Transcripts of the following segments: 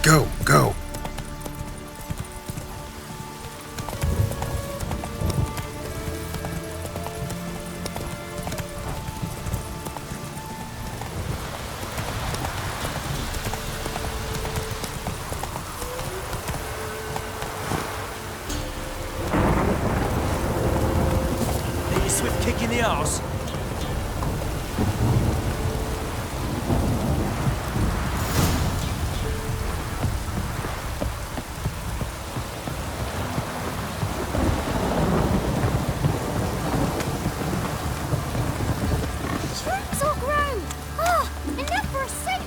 Go, go. Need a swift kick in the arse. Shrooms all grown! Ah, enough for a sink!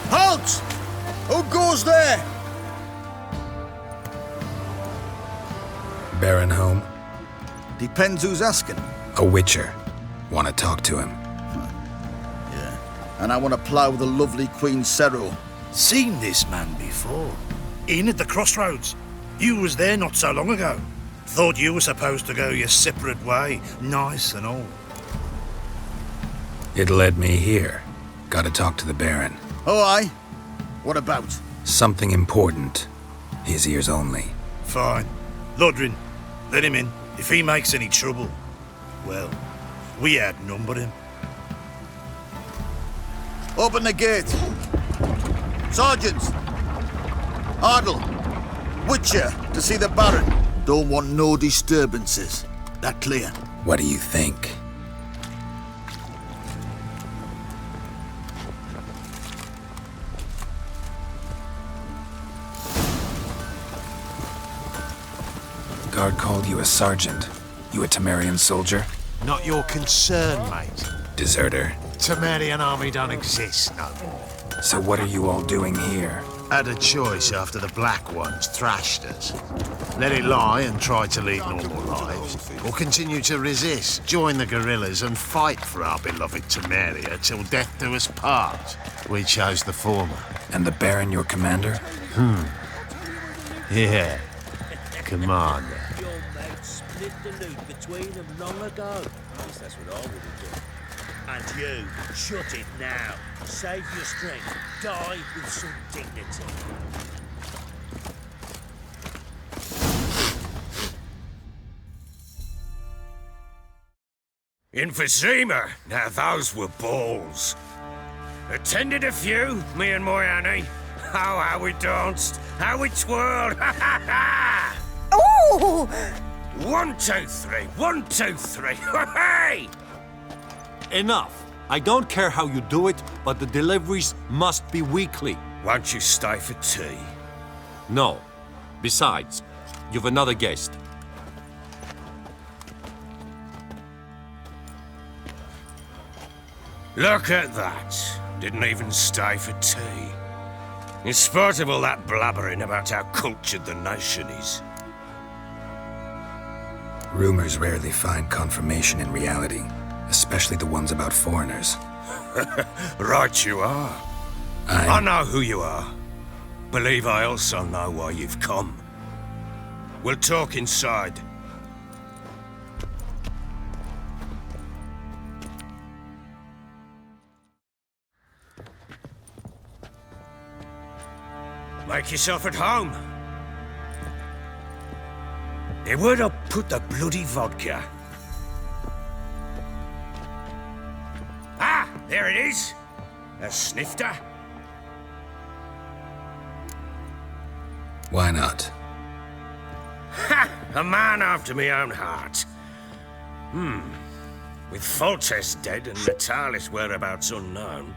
Halt! Who goes there? Baron home? Depends who's asking. A witcher. Want to talk to him. Yeah. And I want to plough the lovely Queen Cero. Seen this man before. In at the crossroads. You was there not so long ago. Thought you were supposed to go your separate way, nice and all. It led me here. Gotta talk to the Baron. Oh, aye? What about? Something important. His ears only. Fine. Lodrin, let him in. If he makes any trouble, well, we outnumber him. Open the gate. Sergeants! Ardle! Witcher, to see the Baron. Don't want no disturbances. That clear? What do you think? Guard called you a sergeant. You a Temerian soldier? Not your concern, mate. Deserter. Temerian army don't exist no more. So what are you all doing here? Had a choice after the Black Ones thrashed us. Let it lie and try to lead normal lives, or continue to resist, join the guerrillas and fight for our beloved Temeria till death do us part. We chose the former. And the Baron your commander? Yeah, commander. Your mates split the loot between them long ago. At least that's what I would have done. And you, shut it now. Save your strength. Die with some dignity. Emphysema, now those were balls. Attended a few, me and my Annie. Oh, how we danced, how we twirled, ha ha ha! Ooh! 1, 2, 3, 1, 2, 3, hey! Enough. I don't care how you do it, but the deliveries must be weekly. Won't you stay for tea? No. Besides, you've another guest. Look at that. Didn't even stay for tea. In spite of all that blabbering about how cultured the nation is. Rumors rarely find confirmation in reality, especially the ones about foreigners. Right you are. I know who you are. Believe I also know why you've come. We'll talk inside. Make yourself at home. Where'd I put the bloody vodka? Ah, there it is. A snifter. Why not? Ha! A man after my own heart. With Foltest dead and Natalis whereabouts unknown.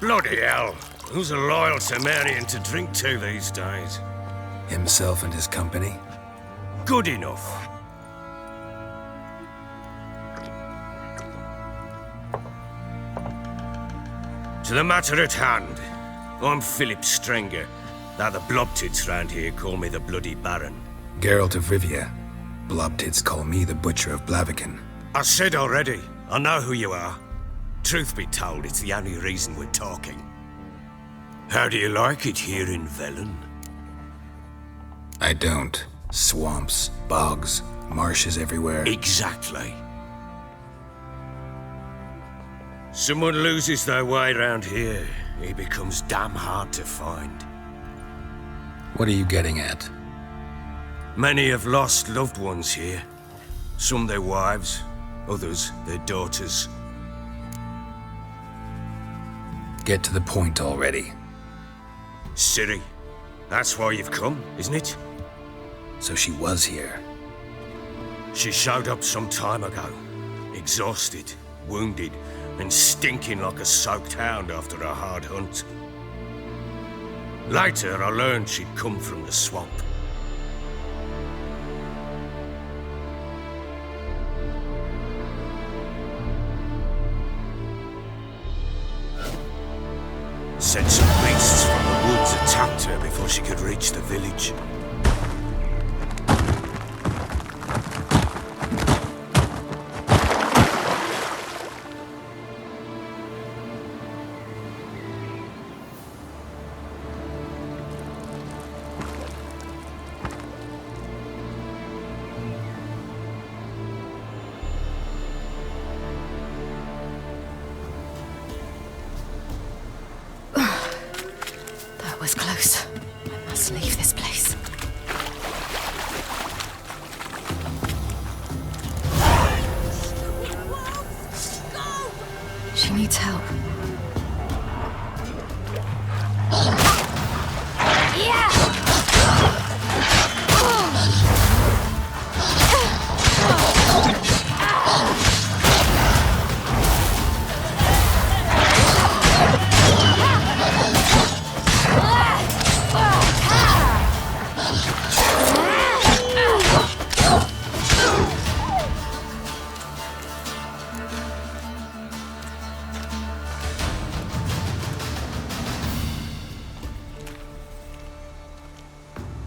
Bloody hell. Who's a loyal Temerian to drink to these days? Himself and his company? Good enough. To the matter at hand. I'm Philip Strenger, though the blobtits round here call me the Bloody Baron. Geralt of Rivia. Blobtits call me the Butcher of Blaviken. I said already, I know who you are. Truth be told, it's the only reason we're talking. How do you like it here in Velen? I don't. Swamps, bogs, marshes everywhere. Exactly. Someone loses their way around here, he becomes damn hard to find. What are you getting at? Many have lost loved ones here. Some their wives, others their daughters. Get to the point already. Ciri, that's why you've come, isn't it? So she was here. She showed up some time ago, exhausted, wounded, and stinking like a soaked hound after a hard hunt. Later, I learned she'd come from the swamp. Said some beasts from the woods attacked her before she could reach the village. That was close. I must leave this place. She needs help.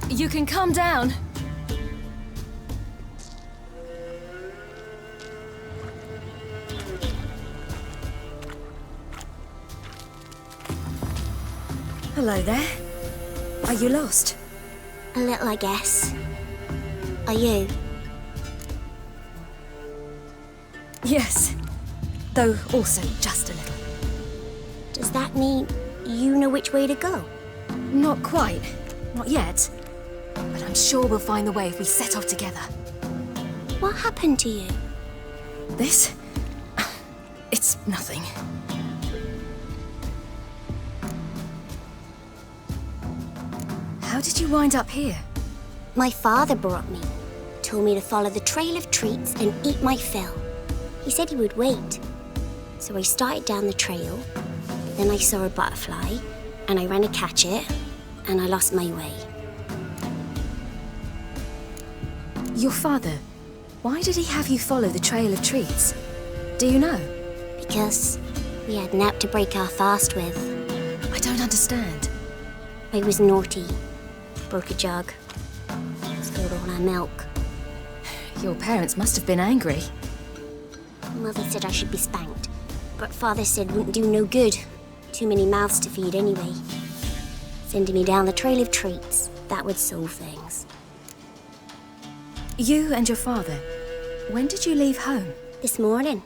You can calm down. Hello there. Are you lost? A little, I guess. Are you? Yes. Though also just a little. Does that mean you know which way to go? Not quite. Not yet. But I'm sure we'll find the way if we set off together. What happened to you? This? It's nothing. How did you wind up here? My father brought me. Told me to follow the trail of treats and eat my fill. He said he would wait. So I started down the trail. Then I saw a butterfly, and I ran to catch it, and I lost my way. Your father, why did he have you follow the trail of treats? Do you know? Because we had naught to break our fast with. I don't understand. I was naughty. Broke a jug. Spilled all our milk. Your parents must have been angry. Mother said I should be spanked, but Father said wouldn't do no good. Too many mouths to feed anyway. Sending me down the trail of treats, that would solve things. You and your father, when did you leave home? This morning.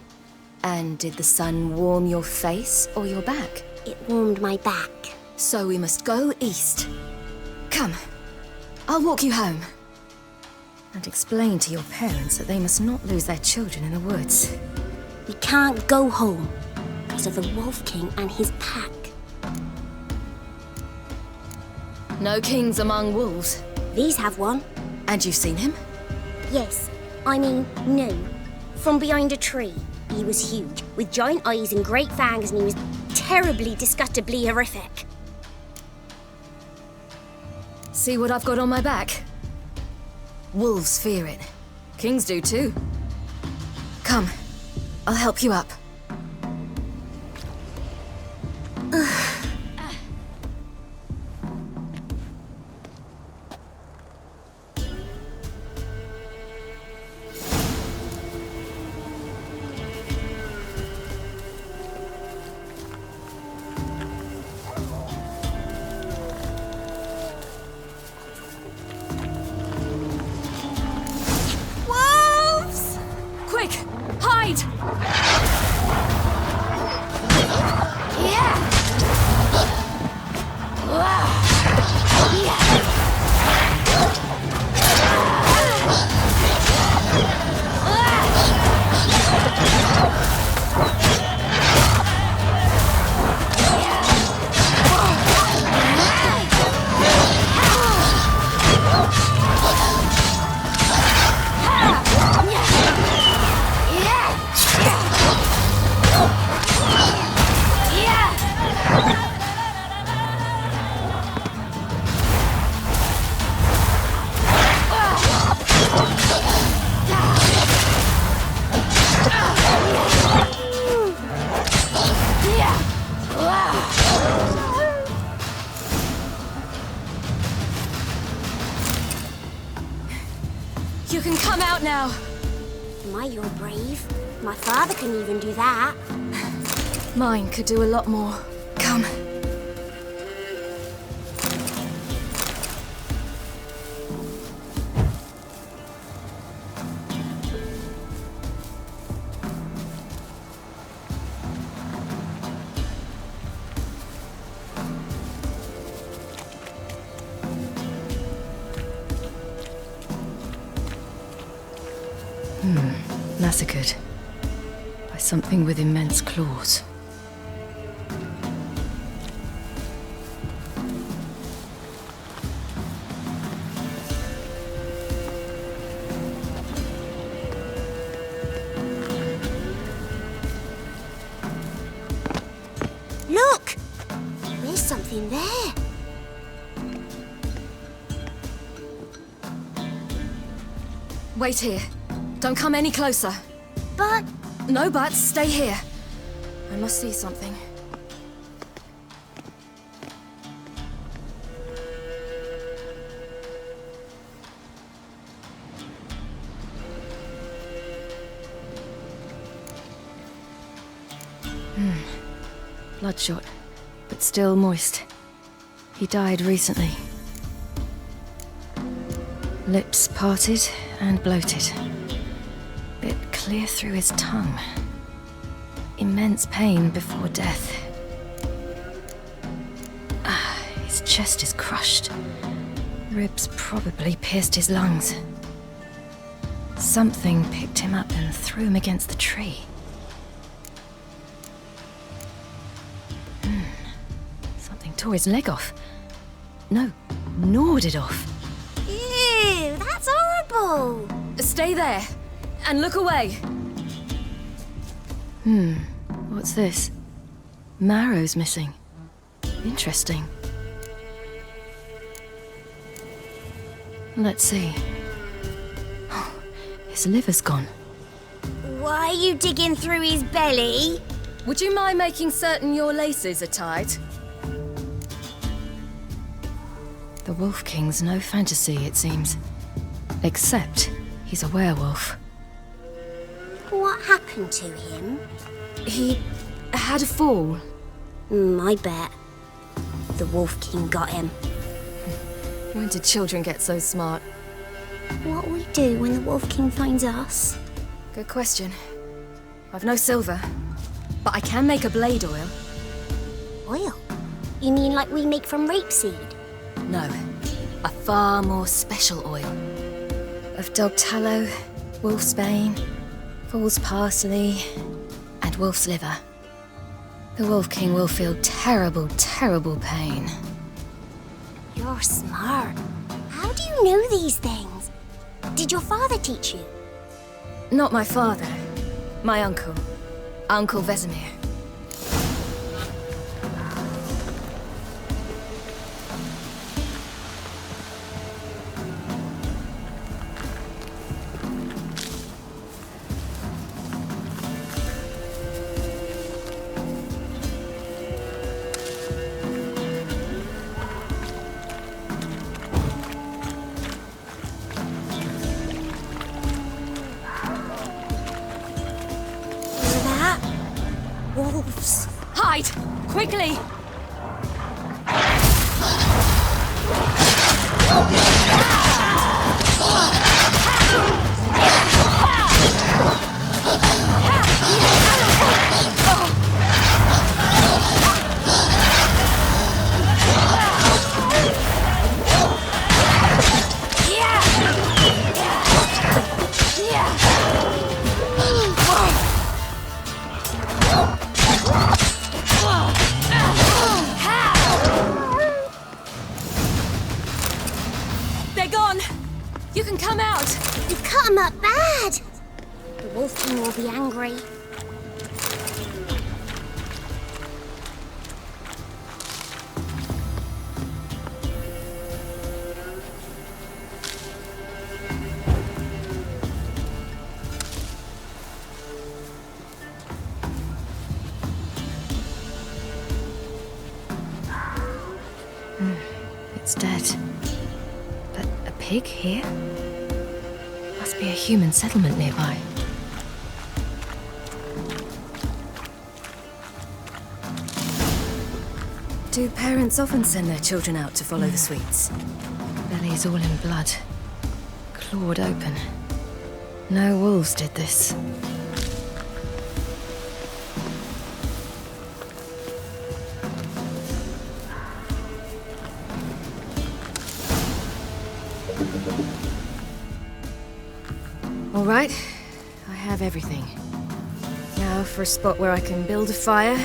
And did the sun warm your face or your back? It warmed my back. So we must go east. Come, I'll walk you home. And explain to your parents that they must not lose their children in the woods. We can't go home because of the Wolf King and his pack. No kings among wolves. These have one. And you've seen him? Yes. I mean, no. From behind a tree. He was huge, with giant eyes and great fangs, and he was terribly, disgustingly horrific. See what I've got on my back? Wolves fear it. Kings do too. Come, I'll help you up. Hide! Yeah! You can come out now. My, you're brave. My father can even do that. Mine could do a lot more. Come. Massacred by something with immense claws. Look! There's something there. Wait here. Don't come any closer. But... No buts. Stay here. I must see something. Bloodshot, but still moist. He died recently. Lips parted and bloated. Bit clear through his tongue. Immense pain before death. His chest is crushed. Ribs probably pierced his lungs. Something picked him up and threw him against the tree. Something tore his leg off. No, gnawed it off. Ew, that's horrible. Stay there, and look away. What's this? Marrow's missing. Interesting. Let's see. His liver's gone. Why are you digging through his belly? Would you mind making certain your laces are tied? The Wolf King's no fantasy, it seems. Except he's a werewolf. What happened to him? He had a fall. I bet. The Wolf King got him. When did children get so smart? What'll we do when the Wolf King finds us? Good question. I've no silver, but I can make a blade oil. Oil? You mean like we make from rapeseed? No, a far more special oil. Of dog tallow, wolf's bane, fool's parsley, and wolf's liver. The Wolf King will feel terrible, terrible pain. You're smart. How do you know these things? Did your father teach you? Not my father. My uncle. Uncle Vesemir. Wolves. Hide! Quickly! You cut him up bad. The Wolf King will be angry. It's dead. But a pig here? Must be a human settlement nearby. Do parents often send their children out to follow the sweets? Bellies all in blood. Clawed open. No wolves did this. All right, I have everything. Now for a spot where I can build a fire,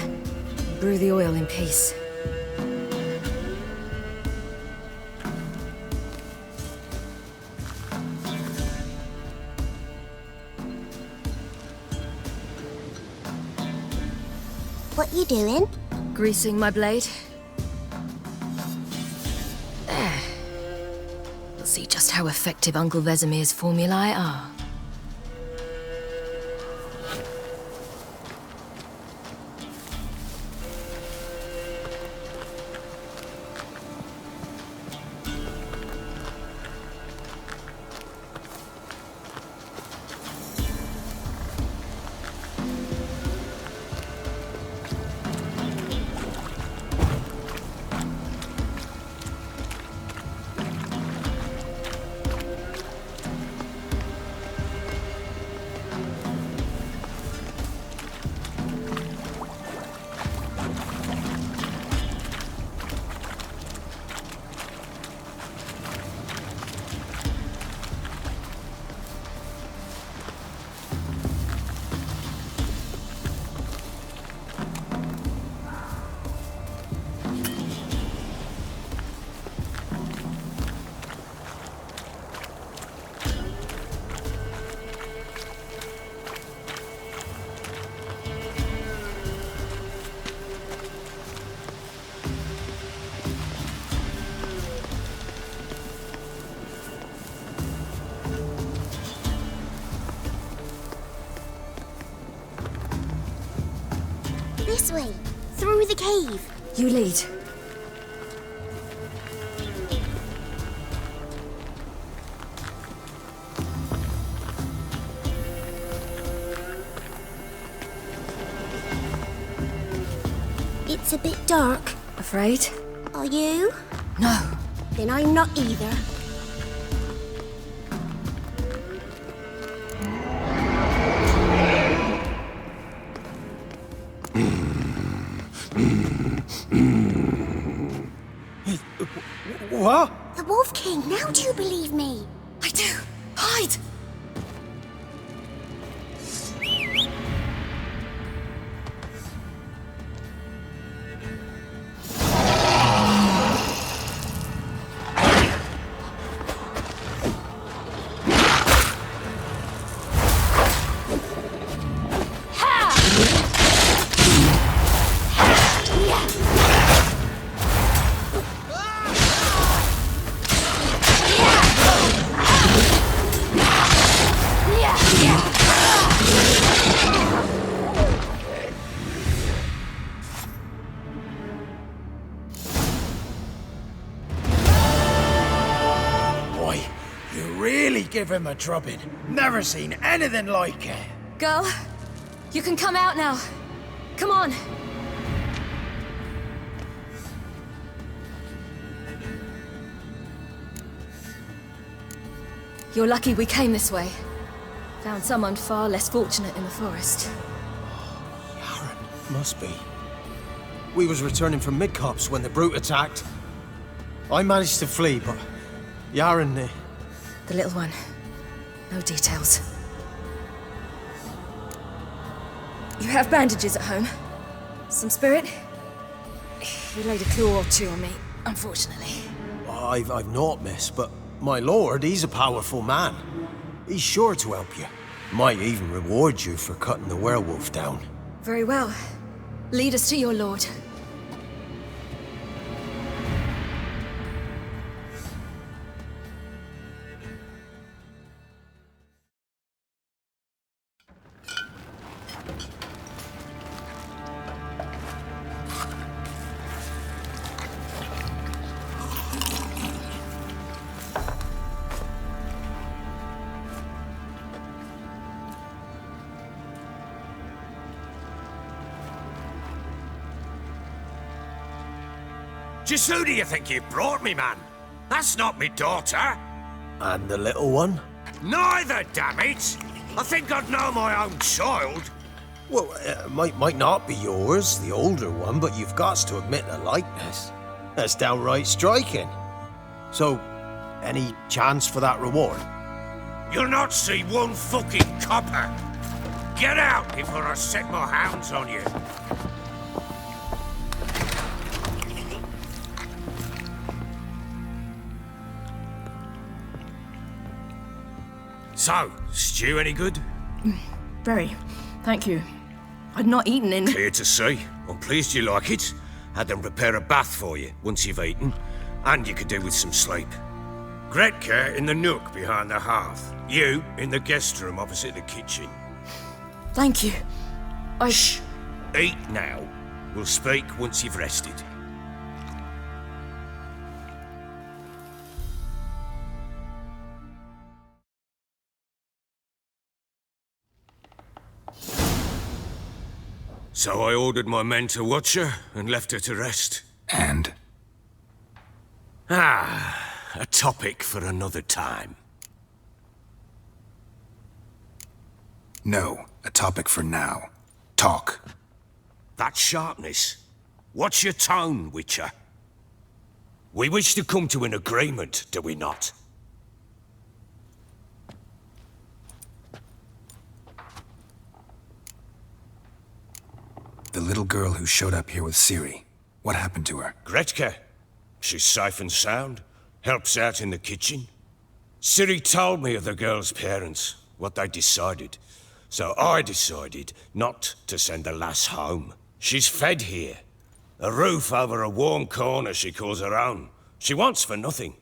brew the oil in peace. What you doing? Greasing my blade. There. We'll see just how effective Uncle Vesemir's formulae are. This way, through the cave. You lead. It's a bit dark. Afraid? Are you? No. Then I'm not either. What? The Wolf King, now do you believe me? I do. Hide! Give him a drubbing. Never seen anything like it. Girl, you can come out now. Come on. You're lucky we came this way. Found someone far less fortunate in the forest. Yaron, must be. We was returning from Midcops when the brute attacked. I managed to flee, but Yaron... The little one. No details. You have bandages at home? Some spirit? He laid a claw or two on me, unfortunately. I've naught, miss, but my lord, he's a powerful man. He's sure to help you. Might even reward you for cutting the werewolf down. Very well. Lead us to your lord. Just who do you think you brought me, man? That's not me daughter. And the little one? Neither, damn it! I think I'd know my own child. Well, might not be yours, the older one, but you've got to admit the likeness. That's downright striking. So, any chance for that reward? You'll not see one fucking copper. Get out before I set my hounds on you. So, stew any good? Very. Thank you. I'd not eaten in... Clear to see. I'm pleased you like it. Had them prepare a bath for you once you've eaten. And you could do with some sleep. Gretka in the nook behind the hearth. You in the guest room opposite the kitchen. Thank you. Shh! Eat now. We'll speak once you've rested. So I ordered my men to watch her and left her to rest. And? A topic for another time. No, a topic for now. Talk. That sharpness. What's your tone, Witcher? We wish to come to an agreement, do we not? The little girl who showed up here with Ciri. What happened to her? Gretka. She's safe and sound. Helps out in the kitchen. Ciri told me of the girl's parents, what they decided. So I decided not to send the lass home. She's fed here. A roof over a warm corner she calls her own. She wants for nothing.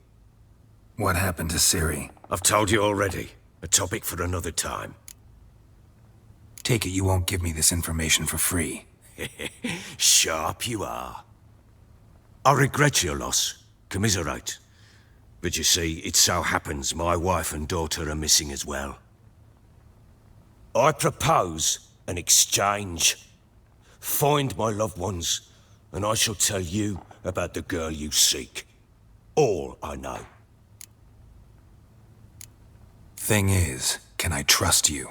What happened to Ciri? I've told you already. A topic for another time. Take it you won't give me this information for free. Sharp you are. I regret your loss. Commiserate. But you see, it so happens my wife and daughter are missing as well. I propose an exchange. Find my loved ones, and I shall tell you about the girl you seek. All I know. Thing is, can I trust you?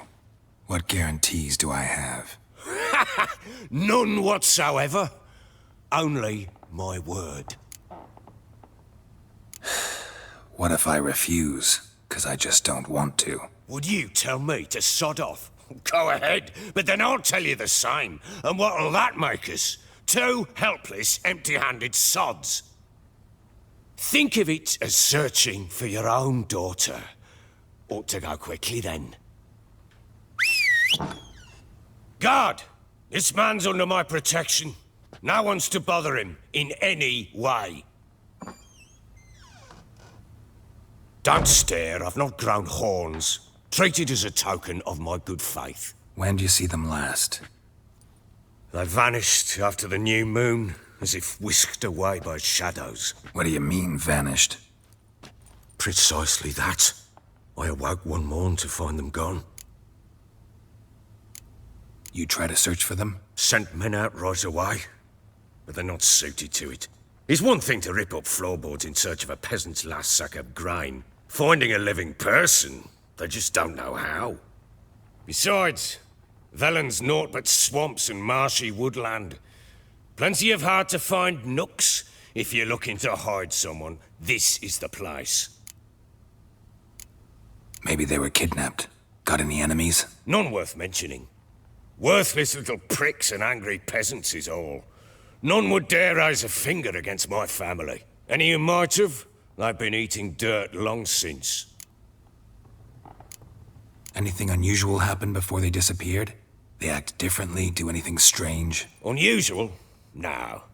What guarantees do I have? None whatsoever. Only my word. What if I refuse? 'Cause I just don't want to. Would you tell me to sod off? Go ahead, but then I'll tell you the same. And what'll that make us? Two helpless, empty-handed sods. Think of it as searching for your own daughter. Ought to go quickly then. Guard! This man's under my protection. No one's to bother him in any way. Don't stare, I've not grown horns. Treat it as a token of my good faith. When did you see them last? They vanished after the new moon, as if whisked away by shadows. What do you mean, vanished? Precisely that. I awoke one morn to find them gone. You try to search for them? Sent men out right away, but they're not suited to it. It's one thing to rip up floorboards in search of a peasant's last sack of grain. Finding a living person, they just don't know how. Besides, Velen's naught but swamps and marshy woodland. Plenty of hard-to-find nooks. If you're looking to hide someone, this is the place. Maybe they were kidnapped. Got any enemies? None worth mentioning. Worthless little pricks and angry peasants is all. None would dare raise a finger against my family. Any who might have, they've been eating dirt long since. Anything unusual happen before they disappeared? They act differently, do anything strange? Unusual? No.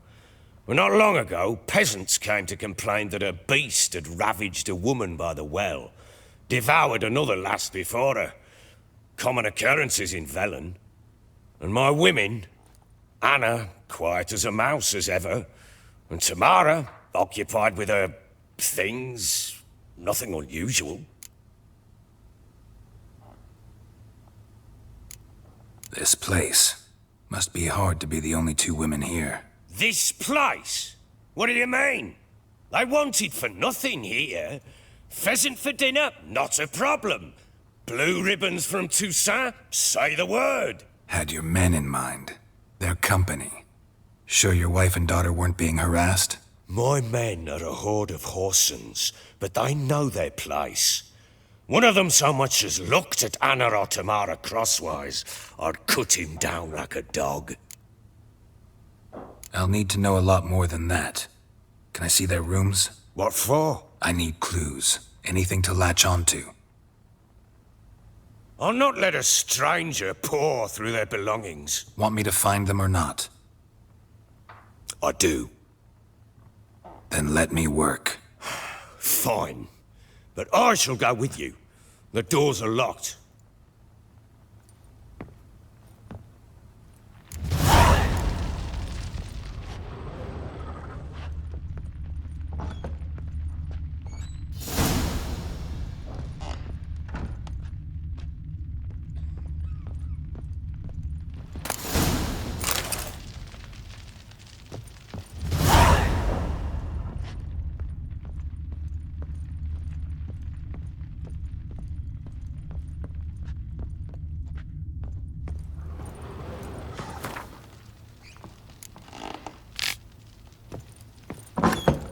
Well, not long ago, peasants came to complain that a beast had ravaged a woman by the well, devoured another lass before her. Common occurrences in Velen. And my women, Anna, quiet as a mouse as ever, and Tamara, occupied with her things, nothing unusual. This place. Must be hard to be the only two women here. This place? What do you mean? They wanted for nothing here. Pheasant for dinner? Not a problem. Blue ribbons from Toussaint? Say the word. Had your men in mind. Their company. Sure your wife and daughter weren't being harassed? My men are a horde of horsens, but they know their place. One of them so much as looked at Anna or Tamara crosswise, I'd cut him down like a dog. I'll need to know a lot more than that. Can I see their rooms? What for? I need clues. Anything to latch onto. I'll not let a stranger pore through their belongings. Want me to find them or not? I do. Then let me work. Fine. But I shall go with you. The doors are locked.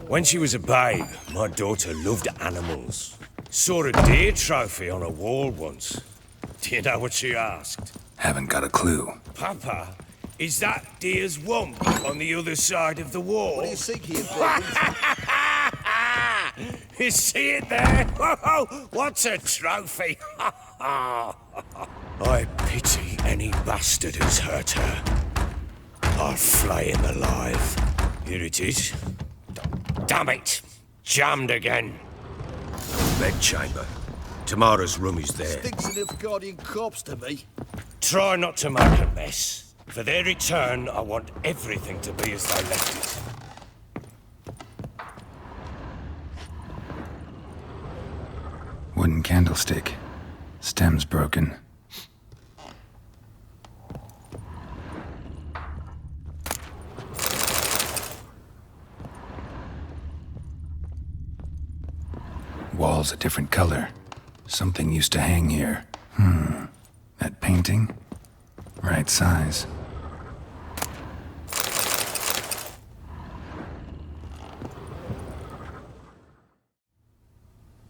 When she was a babe, my daughter loved animals. Saw a deer trophy on a wall once. Do you know what she asked? Haven't got a clue. Papa, is that deer's wump on the other side of the wall? What do you seek here, You see it there? Oh, what's a trophy? I pity any bastard who's hurt her. I'll flay him alive. Here it is. Damn it! Jammed again. Bedchamber. Tamara's room is there. Stinks of Nilfgaardian corpse to me. Try not to make a mess. For their return, I want everything to be as they left it. Wooden candlestick. Stem's broken. Wall's a different color. Something used to hang here. That painting? Right size.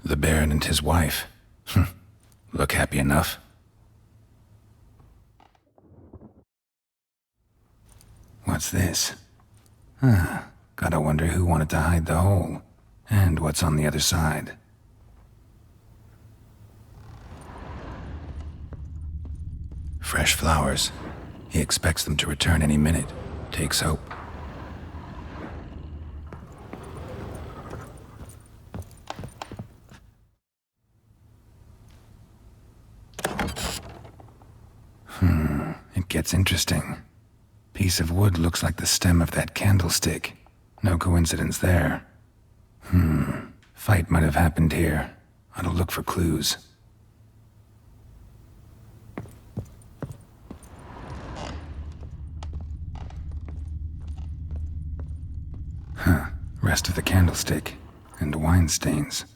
The Baron and his wife. Look happy enough. What's this? Gotta wonder who wanted to hide the hole. And what's on the other side. Fresh flowers. He expects them to return any minute. Takes hope. It gets interesting. Piece of wood looks like the stem of that candlestick. No coincidence there. Fight might have happened here. Ought to look for clues. Rest of the candlestick. And wine stains.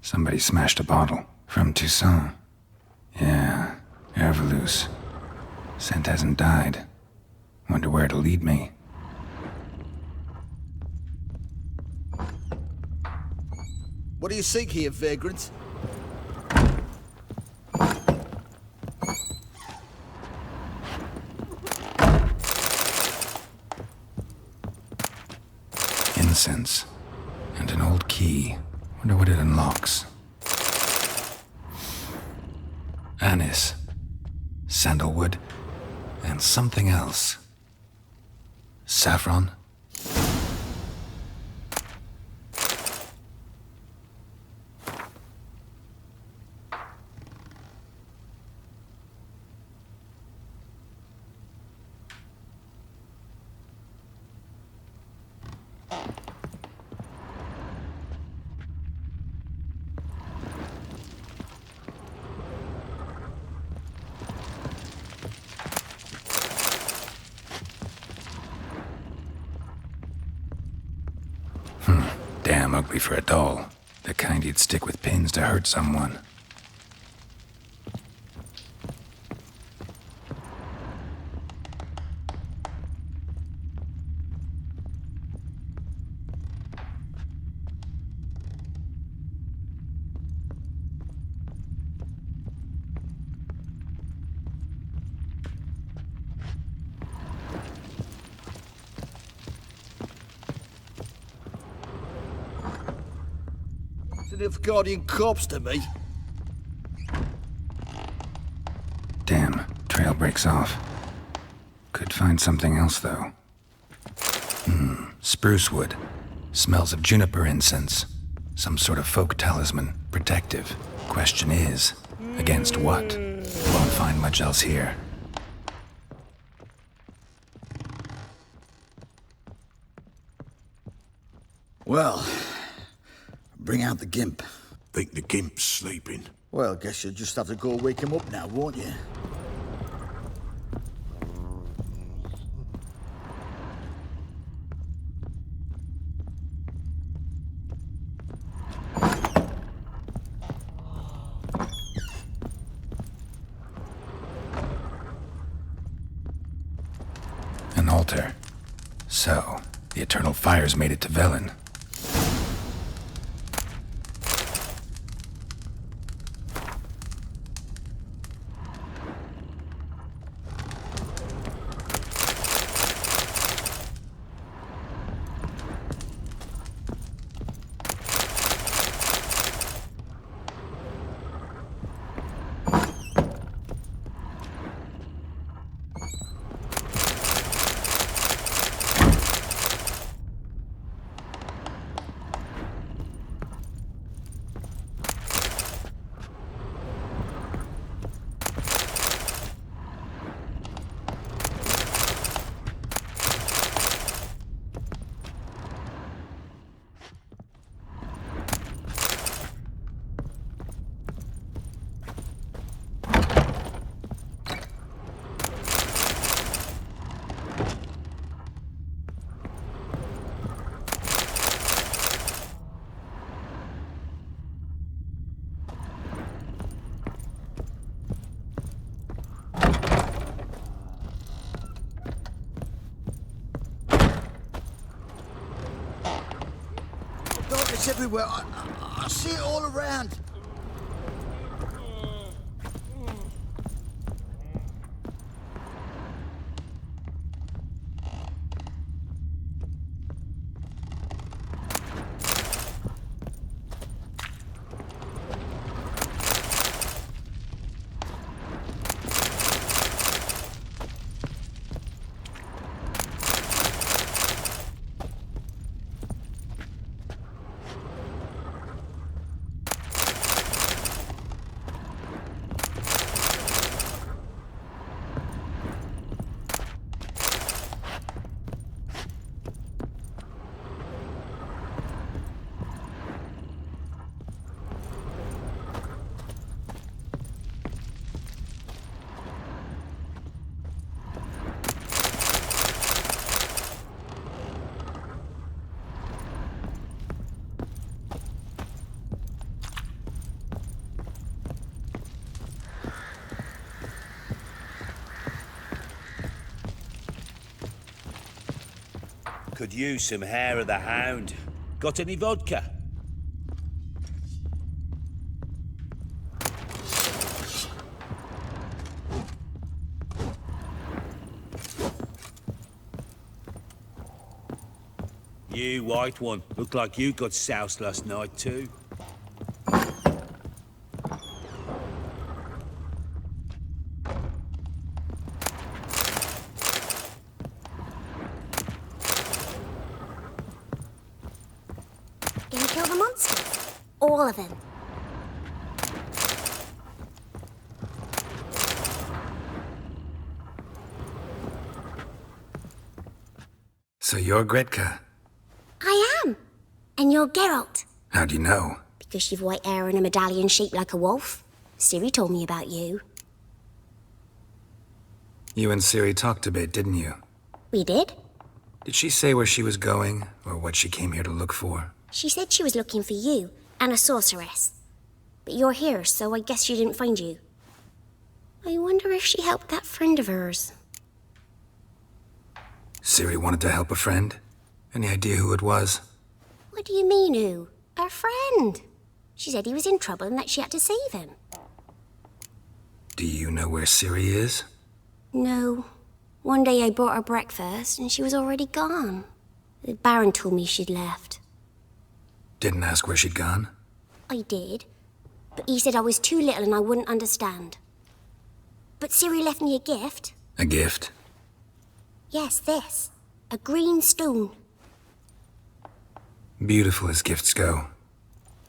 Somebody smashed a bottle. From Toussaint. Yeah, Herveloos. Scent hasn't died. Wonder where it'll lead me. What do you seek here, vagrant? Incense. And an old key. Wonder what it unlocks. anise, sandalwood, and something else. Saffron? Damn ugly for a doll. The kind you'd stick with pins to hurt someone. Enough guardian corpse to me. Damn, trail breaks off. Could find something else, though. Spruce wood. Smells of juniper incense. Some sort of folk talisman. Protective. Question is, against what? Won't find much else here. Well, bring out the gimp. Think the gimp's sleeping? Well, guess you'll just have to go wake him up now, won't you? An altar. So, the eternal fires made it to Velen. Darkness everywhere. I see it all around. Could use some hair of the hound. Got any vodka? You, white one, look like you got soused last night too. all of them. So you're Gretka? I am. And you're Geralt. How'd you know? Because you've white hair and a medallion shaped like a wolf. Ciri told me about you. You and Ciri talked a bit, didn't you? We did. Did she say where she was going, or what she came here to look for? She said she was looking for you and a sorceress. But you're here, so I guess she didn't find you. I wonder if she helped that friend of hers. Ciri wanted to help a friend? Any idea who it was? What do you mean, who? Her friend. She said he was in trouble and that she had to save him. Do you know where Ciri is? No. One day I brought her breakfast and she was already gone. The Baron told me she'd left. Didn't ask where she'd gone? I did. But he said I was too little and I wouldn't understand. But Ciri left me a gift. A gift? Yes, this. A green stone. Beautiful as gifts go.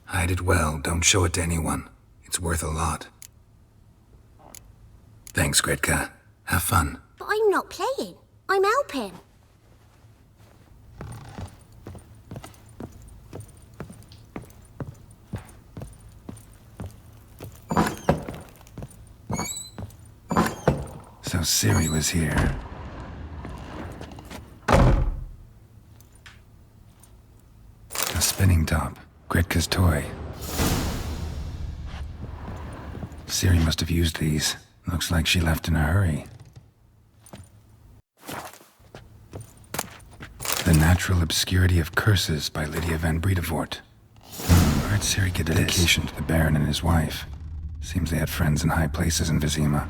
Hide it well, don't show it to anyone. It's worth a lot. Thanks, Gretka. Have fun. But I'm not playing. I'm helping. So Ciri was here. A spinning top. Gretka's toy. Ciri must have used these. Looks like she left in a hurry. The Natural Obscurity of Curses by Lydia van Bredevoort. Where'd Ciri get dedication to the Baron and his wife? Seems they had friends in high places in Vizima.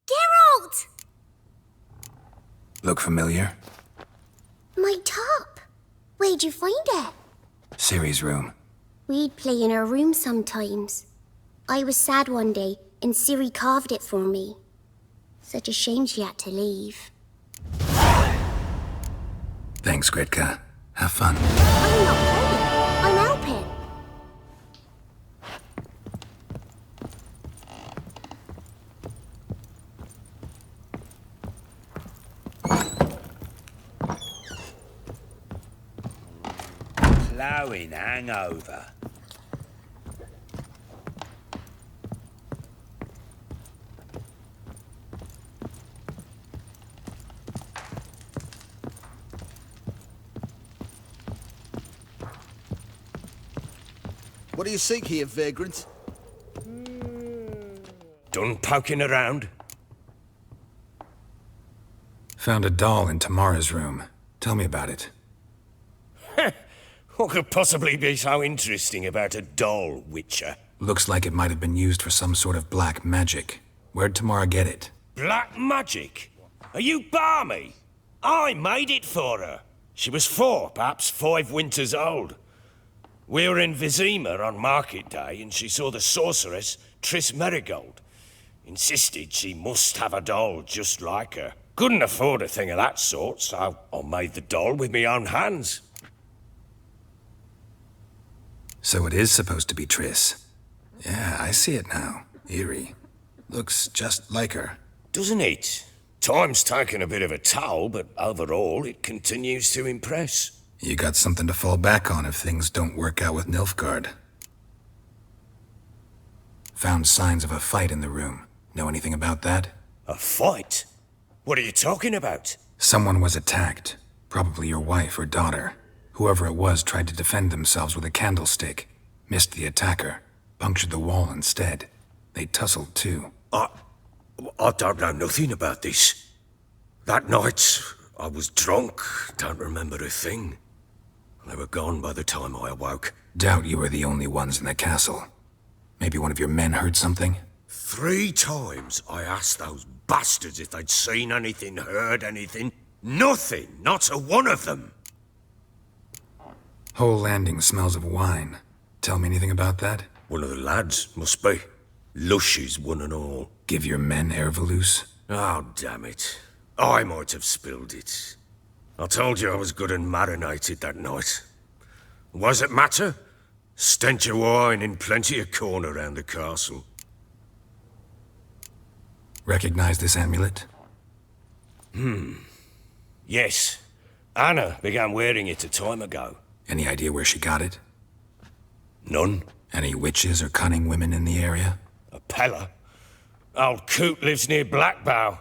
Geralt! Look familiar? My top. Where'd you find it? Ciri's room. We'd play in her room sometimes. I was sad one day, and Ciri carved it for me. Such a shame she had to leave. Thanks, Gretka. Have fun. I'm not playing. I'm helping. Ploughing hangover. What do you seek here, vagrant? Done poking around? Found a doll in Tamara's room. Tell me about it. What could possibly be so interesting about a doll, Witcher? Looks like it might have been used for some sort of black magic. Where'd Tamara get it? Black magic? Are you balmy? I made it for her. She was 4, perhaps 5 winters old. We were in Vizima on market day and she saw the sorceress, Triss Merigold. Insisted she must have a doll just like her. Couldn't afford a thing of that sort, so I made the doll with my own hands. So it is supposed to be Triss. Yeah, I see it now. Eerie. Looks just like her. Doesn't it? Time's taken a bit of a toll, but overall it continues to impress. You got something to fall back on if things don't work out with Nilfgaard. Found signs of a fight in the room. Know anything about that? A fight? What are you talking about? Someone was attacked. Probably your wife or daughter. Whoever it was tried to defend themselves with a candlestick. Missed the attacker. Punctured the wall instead. They tussled too. I don't know nothing about this. That night, I was drunk. Don't remember a thing. They were gone by the time I awoke. Doubt you were the only ones in the castle. Maybe one of your men heard something? 3 times I asked those bastards if they'd seen anything, heard anything. Nothing, not a one of them. Whole landing smells of wine. Tell me anything about that? One of the lads, must be. Lushes, one and all. Give your men Ervelus? Oh, damn it. I might have spilled it. I told you I was good and marinated that night. What does it matter? Stench of wine in plenty of corn around the castle. Recognize this amulet? Yes. Anna began wearing it a time ago. Any idea where she got it? None. Any witches or cunning women in the area? A Pella. Old Coot lives near Blackbow.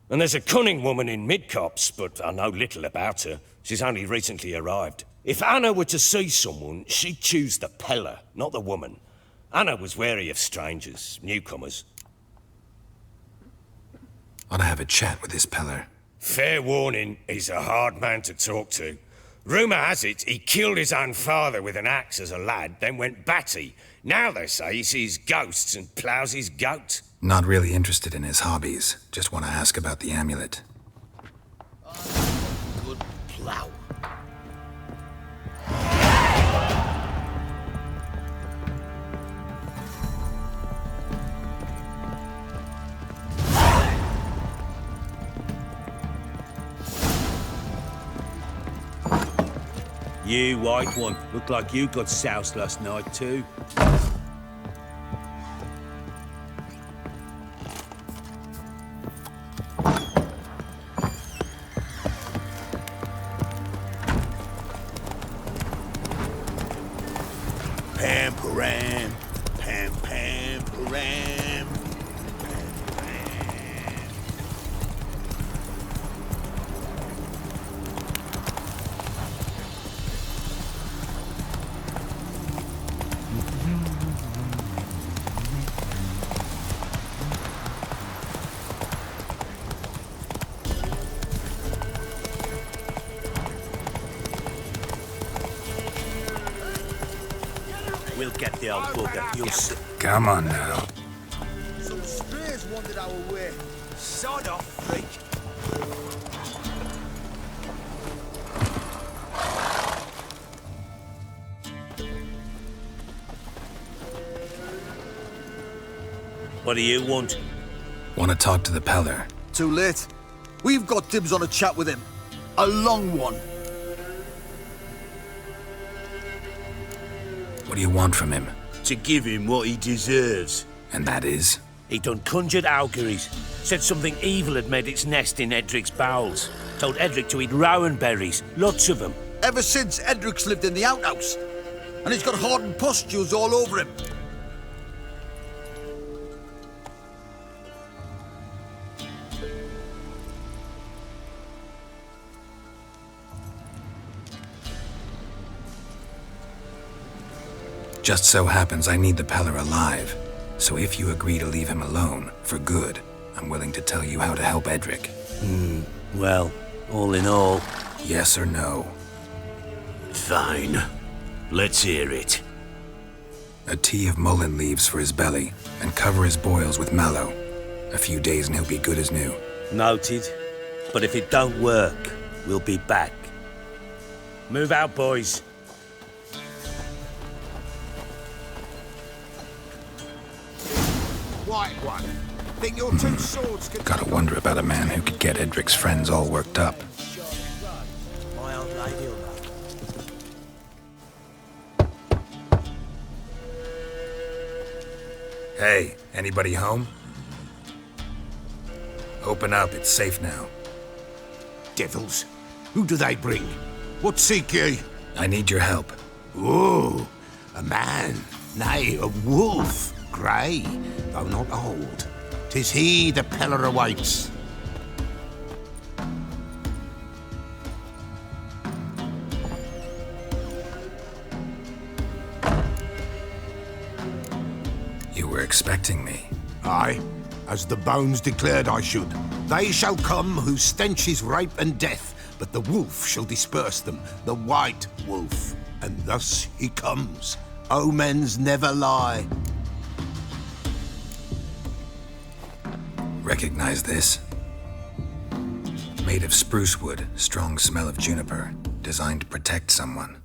And there's a cunning woman in Midcopse, but I know little about her. She's only recently arrived. If Anna were to see someone, she'd choose the Pella, not the woman. Anna was wary of strangers, newcomers. Ought to have a chat with this Peller. Fair warning, he's a hard man to talk to. Rumour has it he killed his own father with an axe as a lad, then went batty. Now they say he sees ghosts and ploughs his goat. Not really interested in his hobbies. Just want to ask about the amulet. Good plough. You, white one, look like you got soused last night too. Pam param, pam pam param. We'll get the old bugger, you'll see. Come on now. Some strays wandered our way. Sod off, freak. What do you want? Want to talk to the Peller. Too late. We've got dibs on a chat with him. A long one. What do you want from him? To give him what he deserves. And that is? He done conjured auguries. Said something evil had made its nest in Edric's bowels. Told Edric to eat rowan berries, lots of them. Ever since Edric's lived in the outhouse. And he's got hardened pustules all over him. Just so happens I need the Peller alive. So if you agree to leave him alone, for good, I'm willing to tell you how to help Edric. Well, all in all... Yes or no? Fine. Let's hear it. A tea of mullein leaves for his belly, and cover his boils with mallow. A few days and he'll be good as new. Noted. But if it don't work, we'll be back. Move out, boys. White one. Think your two swords could... Gotta wonder about a man who could get Edric's friends all worked up. My old lady will know. Hey, anybody home? Open up, it's safe now. Devils? Who do they bring? What seek ye? I need your help. Oh, a man, nay, a wolf. Grey, though not old. 'Tis he the Peller awaits. You were expecting me. Aye, as the bones declared I should. They shall come whose stench is rape and death, but the wolf shall disperse them, the white wolf. And thus he comes. Omens never lie. Recognize this? Made of spruce wood, strong smell of juniper, designed to protect someone.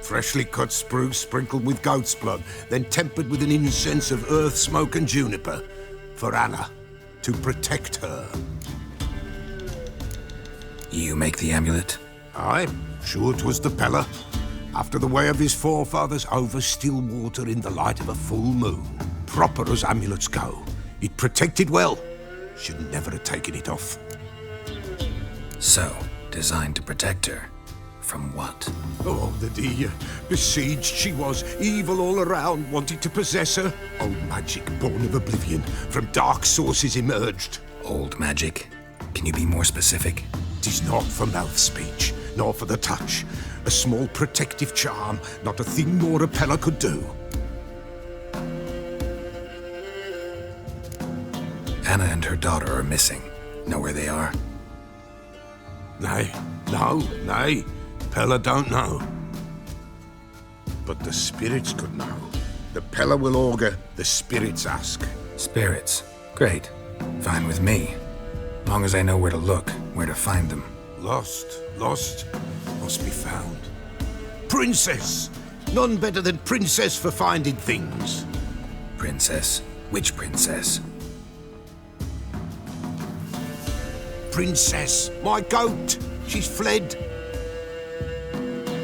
Freshly cut spruce sprinkled with goat's blood, then tempered with an incense of earth, smoke, and juniper. For Anna, to protect her. You make the amulet? Aye, sure 'twas the Pella. After the way of his forefathers, over still water in the light of a full moon. Proper as amulets go. It protected well. Should never have taken it off. So, designed to protect her. From what? Oh, besieged she was, evil all around, wanted to possess her. Old magic, born of oblivion, from dark sources emerged. Old magic? Can you be more specific? 'Tis not for mouth speech, nor for the touch. A small protective charm, not a thing more a Pella could do. Anna and her daughter are missing. Know where they are? Nay. Pella don't know. But the spirits could know. The Pella will augur, the spirits ask. Spirits? Great. Fine with me. Long as I know where to look, where to find them. Lost, must be found. Princess! None better than Princess for finding things. Princess? Which princess? Princess, my goat! She's fled.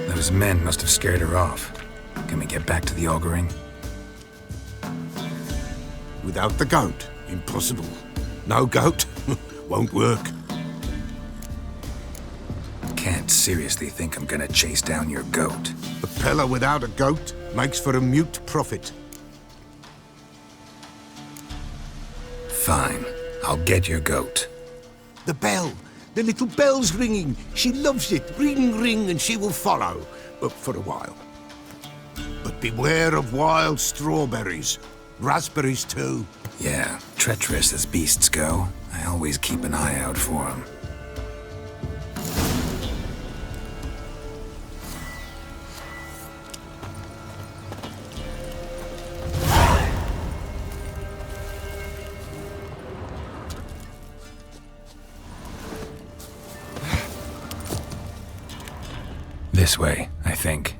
Those men must have scared her off. Can we get back to the auguring? Without the goat, impossible. No goat, won't work. Can't seriously think I'm gonna chase down your goat. A Pella without a goat makes for a mute prophet. Fine. I'll get your goat. The bell! The little bell's ringing. She loves it. Ring, ring, and she will follow. For a while. But beware of wild strawberries. Raspberries, too. Yeah, treacherous as beasts go. I always keep an eye out for them. This way, I think.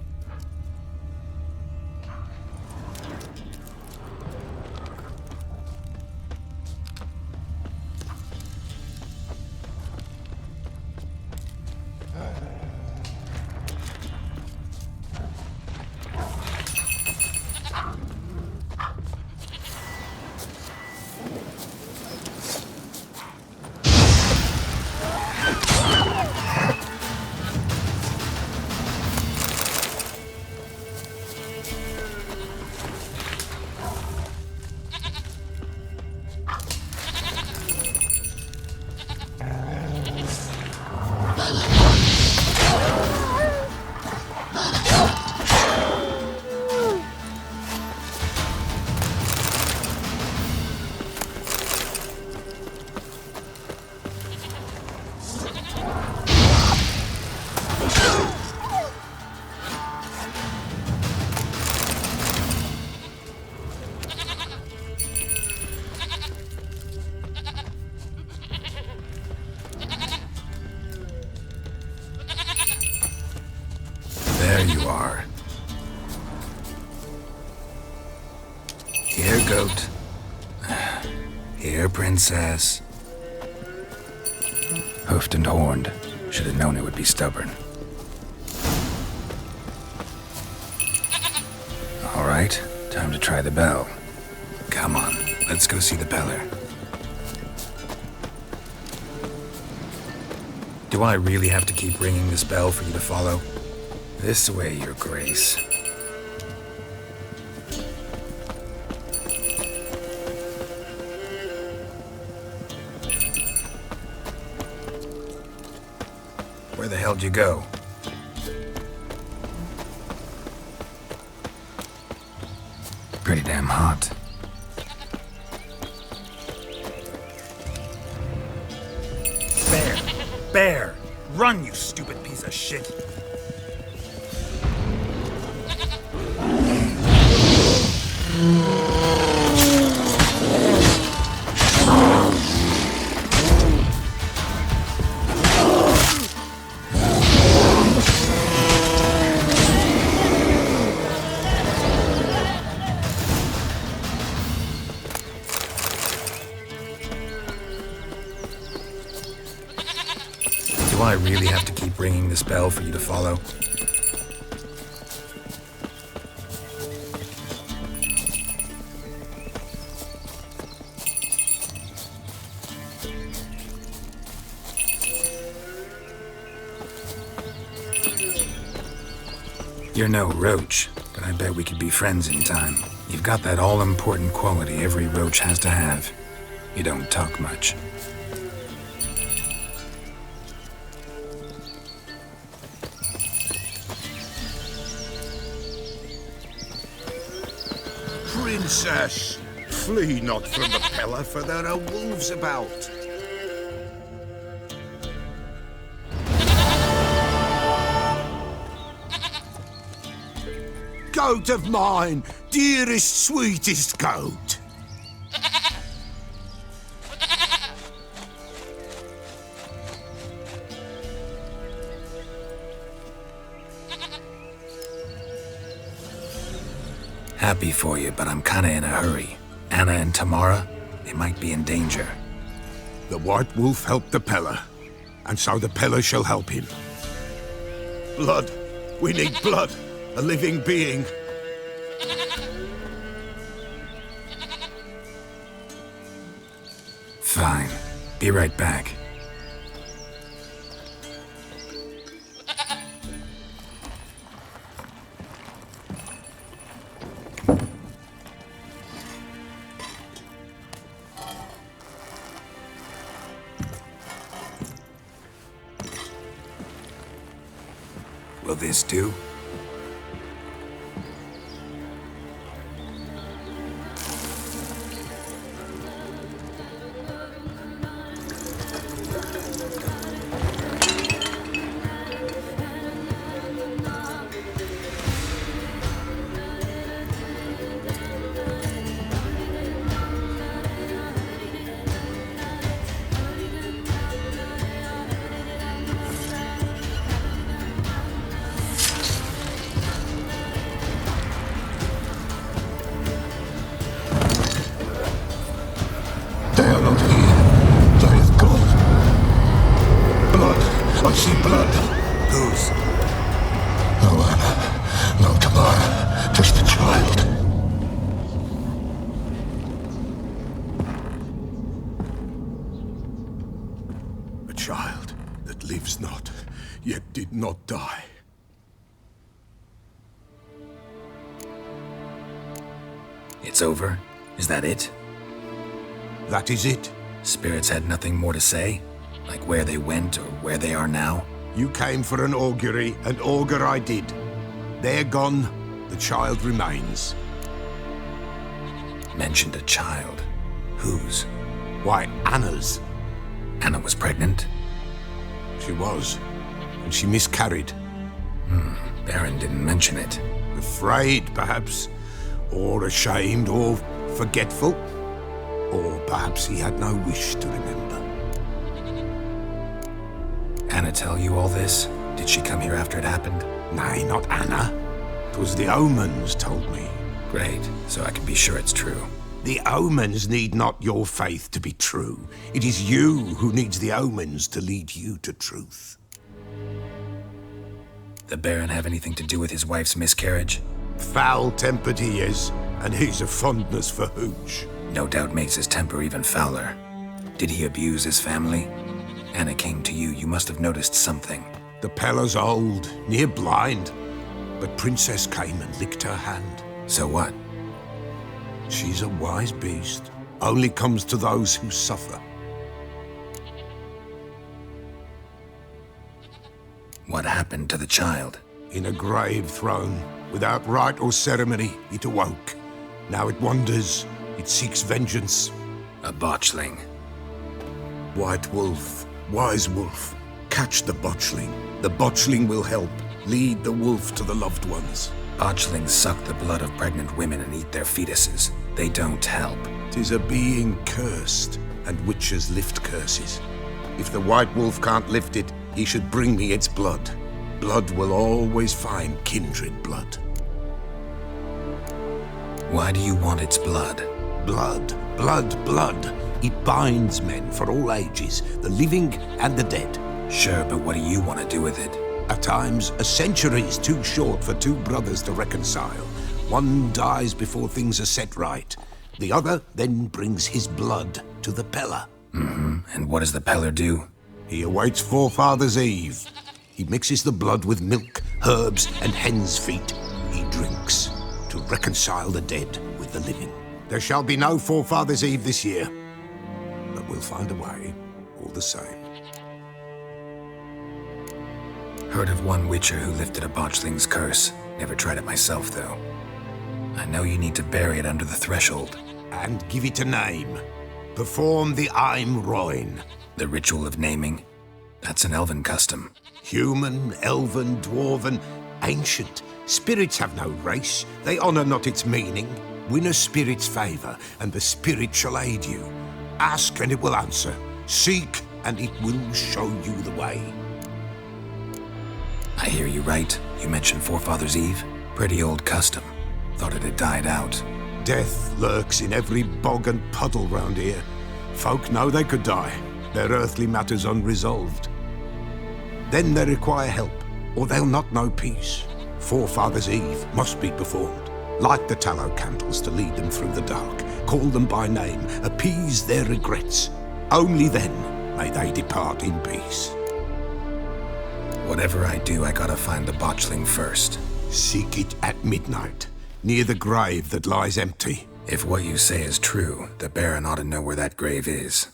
There you are. Here, goat. Here, princess. Hoofed and horned. Should have known it would be stubborn. All right, time to try the bell. Come on, let's go see the beller. Do I really have to keep ringing this bell for you to follow? This way, Your Grace. Where the hell'd you go? Pretty damn hot. Bear! Run, you stupid piece of shit! Do I really have to keep ringing this bell for you to follow? You're no roach, but I bet we could be friends in time. You've got that all-important quality every roach has to have. You don't talk much. Princess, flee not from the pillar, for there are wolves about. Goat of mine, dearest, sweetest goat. Happy for you, but I'm kinda in a hurry. Anna and Tamara, they might be in danger. The White Wolf helped the Peller, and so the Peller shall help him. Blood. We need blood. A living being. Fine. Be right back. Will this do? They are not here. There is God. Blood. I see blood. Whose? No Anna. No Tamara. Just the child. A child that lives not, yet did not die. It's over? Is that it? That is it. Spirits had nothing more to say? Like where they went or where they are now? You came for an augury, and augur I did. They're gone. The child remains. Mentioned a child. Whose? Why, Anna's. Anna was pregnant? She was. And she miscarried. Baron didn't mention it. Afraid, perhaps. Or ashamed, or forgetful. Or perhaps he had no wish to remember. Anna tell you all this? Did she come here after it happened? Nay, not Anna. 'Twas the omens told me. Great, so I can be sure it's true. The omens need not your faith to be true. It is you who needs the omens to lead you to truth. The Baron have anything to do with his wife's miscarriage? Foul-tempered he is, and he's a fondness for hooch. No doubt makes his temper even fouler. Did he abuse his family? Anna came to you, you must have noticed something. The Peller's old, near blind, but Princess came and licked her hand. So what? She's a wise beast, only comes to those who suffer. What happened to the child? In a grave thrown, without rite or ceremony, it awoke. Now it wanders, it seeks vengeance. A botchling. White Wolf, wise wolf, catch the botchling. The botchling will help, lead the wolf to the loved ones. Botchlings suck the blood of pregnant women and eat their fetuses. They don't help. 'Tis a being cursed, and witches lift curses. If the White Wolf can't lift it, he should bring me its blood. Blood will always find kindred blood. Why do you want its blood? Blood, blood, blood. It binds men for all ages, the living and the dead. Sure, but what do you want to do with it? At times, a century is too short for two brothers to reconcile. One dies before things are set right. The other then brings his blood to the Peller. And what does the Peller do? He awaits Forefathers' Eve. He mixes the blood with milk, herbs, and hen's feet. He drinks to reconcile the dead with the living. There shall be no Forefathers' Eve this year, but we'll find a way, all the same. Heard of one witcher who lifted a botchling's curse. Never tried it myself, though. I know you need to bury it under the threshold. And give it a name. Perform the Aim Roin. The ritual of naming? That's an elven custom. Human, elven, dwarven, ancient. Spirits have no race. They honor not its meaning. Win a spirit's favor, and the spirit shall aid you. Ask, and it will answer. Seek, and it will show you the way. I hear you right. You mentioned Forefathers' Eve? Pretty old custom. Thought it had died out. Death lurks in every bog and puddle round here. Folk know they could die, their earthly matters unresolved. Then they require help, or they'll not know peace. Forefathers' Eve must be performed. Light the tallow candles to lead them through the dark. Call them by name, appease their regrets. Only then may they depart in peace. Whatever I do, I gotta find the botchling first. Seek it at midnight, near the grave that lies empty. If what you say is true, the Baron ought to know where that grave is.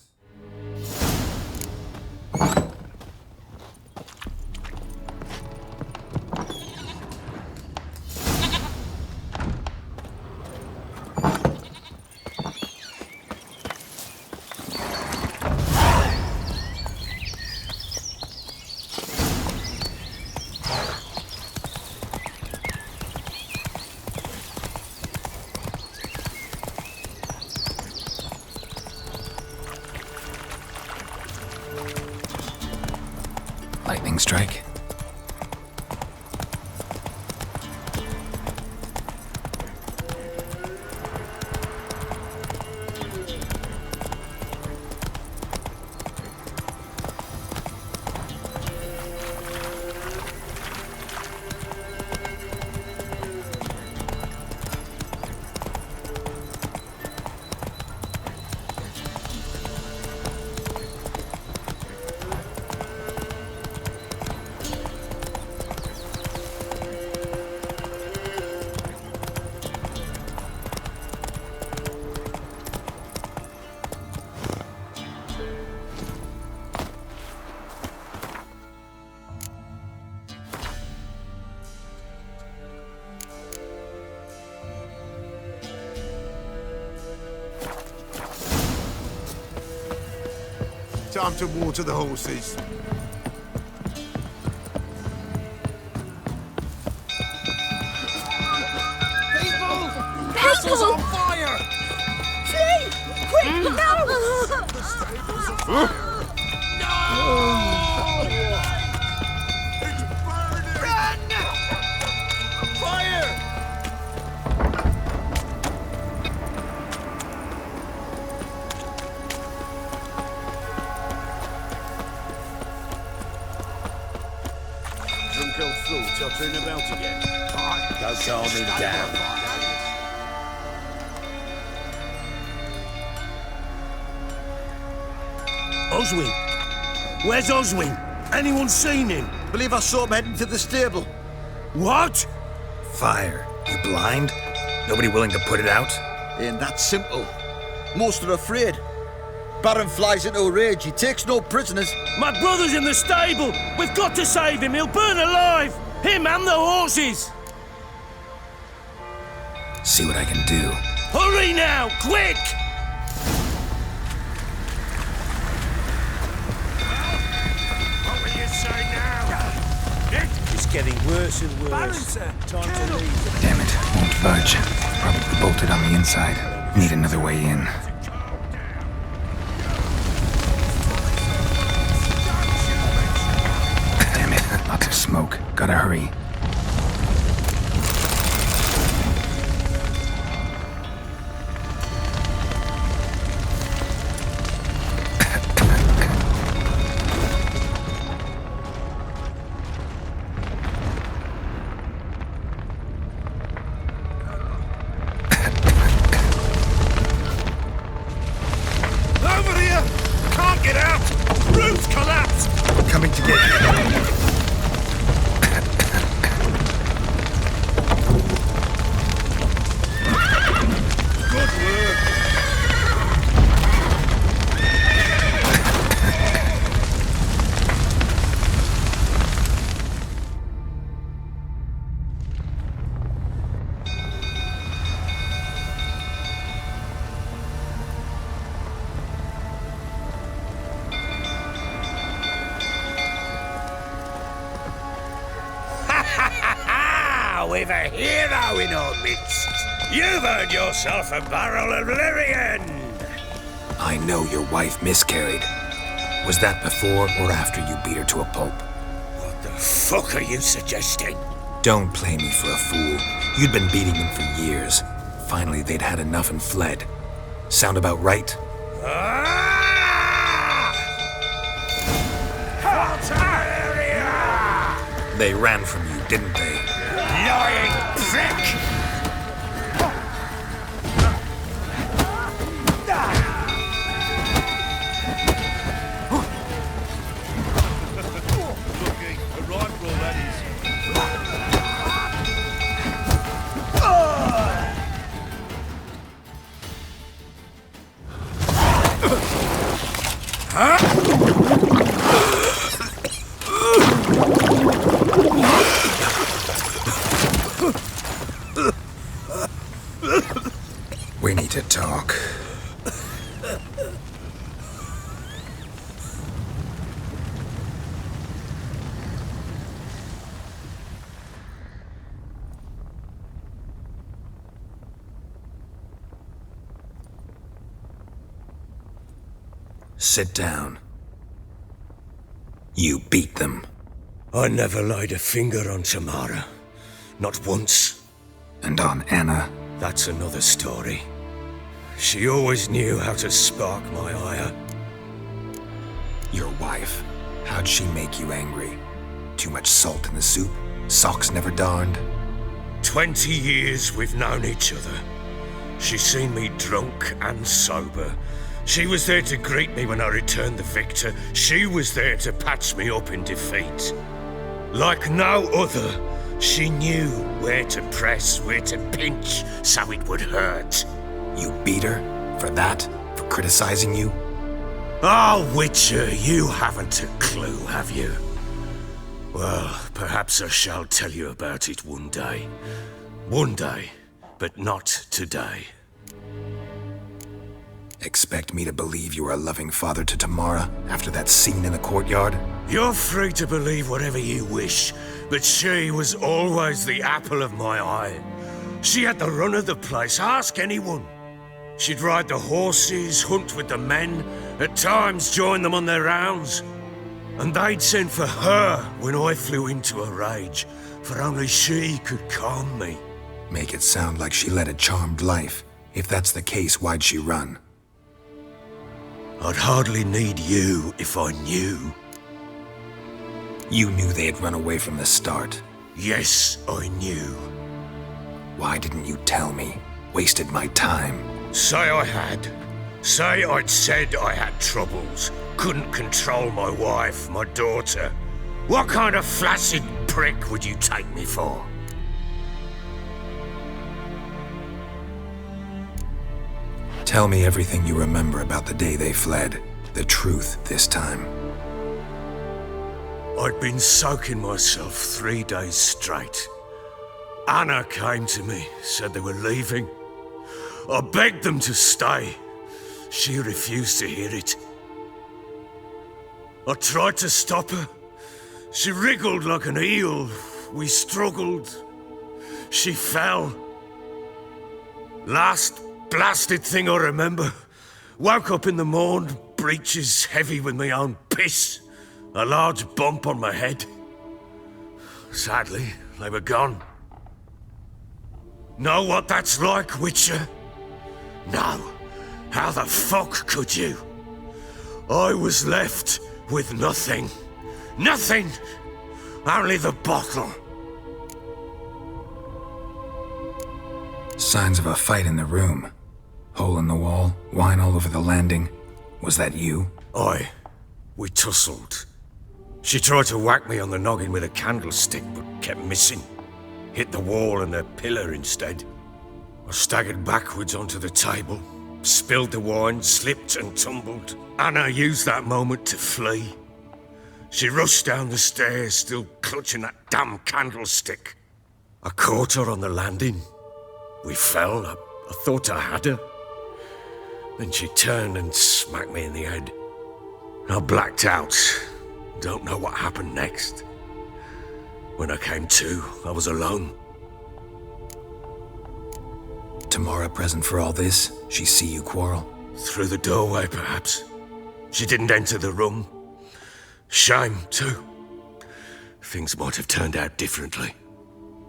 Lightning strike. Time to water the horses. Castle's on fire! Flee! Quick, no! Tottering about again. Go calm him down. Oswin! Where's Oswin? Anyone seen him? Believe I saw him heading to the stable. What? Fire. You blind? Nobody willing to put it out? Ain't that simple. Most are afraid. Baron flies into a rage. He takes no prisoners. My brother's in the stable! We've got to save him! He'll burn alive! Him and the horses! See what I can do. Hurry now! Quick! What will you say now? It's getting worse and worse. Time to leave. Damn it, won't budge. Probably bolted on the inside. Need another way in. Damn it, lots of smoke. Gotta hurry. it out! Roof collapsed! Coming to get you. Good work. We've a hero in our midst. You've earned yourself a barrel of Lyrian. I know your wife miscarried. Was that before or after you beat her to a pulp? What the fuck are you suggesting? Don't play me for a fool. You'd been beating them for years. Finally, they'd had enough and fled. Sound about right? They ran from you, didn't they? Lying prick! Looking, a rifle that is. We need to talk. Sit down. You beat them. I never laid a finger on Tamara. Not once. And on Anna? That's another story. She always knew how to spark my ire. Your wife. How'd she make you angry? Too much salt in the soup? Socks never darned? 20 years we've known each other. She's seen me drunk and sober. She was there to greet me when I returned the victor. She was there to patch me up in defeat. Like no other, she knew where to press, where to pinch, so it would hurt. You beat her? For that? For criticizing you? Oh, Witcher, you haven't a clue, have you? Well, perhaps I shall tell you about it one day. One day, but not today. Expect me to believe you were a loving father to Tamara after that scene in the courtyard? You're free to believe whatever you wish, but she was always the apple of my eye. She had the run of the place, ask anyone. She'd ride the horses, hunt with the men, at times join them on their rounds. And they'd send for her when I flew into a rage, for only she could calm me. Make it sound like she led a charmed life. If that's the case, why'd she run? I'd hardly need you if I knew. You knew they had run away from the start. Yes, I knew. Why didn't you tell me? Wasted my time. Say I had. Say I'd said I had troubles. Couldn't control my wife, my daughter. What kind of flaccid prick would you take me for? Tell me everything you remember about the day they fled. The truth this time. I'd been soaking myself 3 days straight. Anna came to me, said they were leaving. I begged them to stay. She refused to hear it. I tried to stop her. She wriggled like an eel. We struggled. She fell. Last blasted thing I remember. Woke up in the morn, breeches heavy with my own piss. A large bump on my head. Sadly, they were gone. Know what that's like, Witcher? No. How the fuck could you? I was left with nothing. Nothing! Only the bottle. Signs of a fight in the room. Hole in the wall, wine all over the landing. Was that you? Aye. We tussled. She tried to whack me on the noggin with a candlestick, but kept missing. Hit the wall and a pillar instead. I staggered backwards onto the table, spilled the wine, slipped and tumbled. Anna used that moment to flee. She rushed down the stairs, still clutching that damn candlestick. I caught her on the landing. We fell. I thought I had her. Then she turned and smacked me in the head. I blacked out. Don't know what happened next. When I came to, I was alone. Tamara present for all this? She see you quarrel? Through the doorway, perhaps. She didn't enter the room. Shame, too. Things might have turned out differently.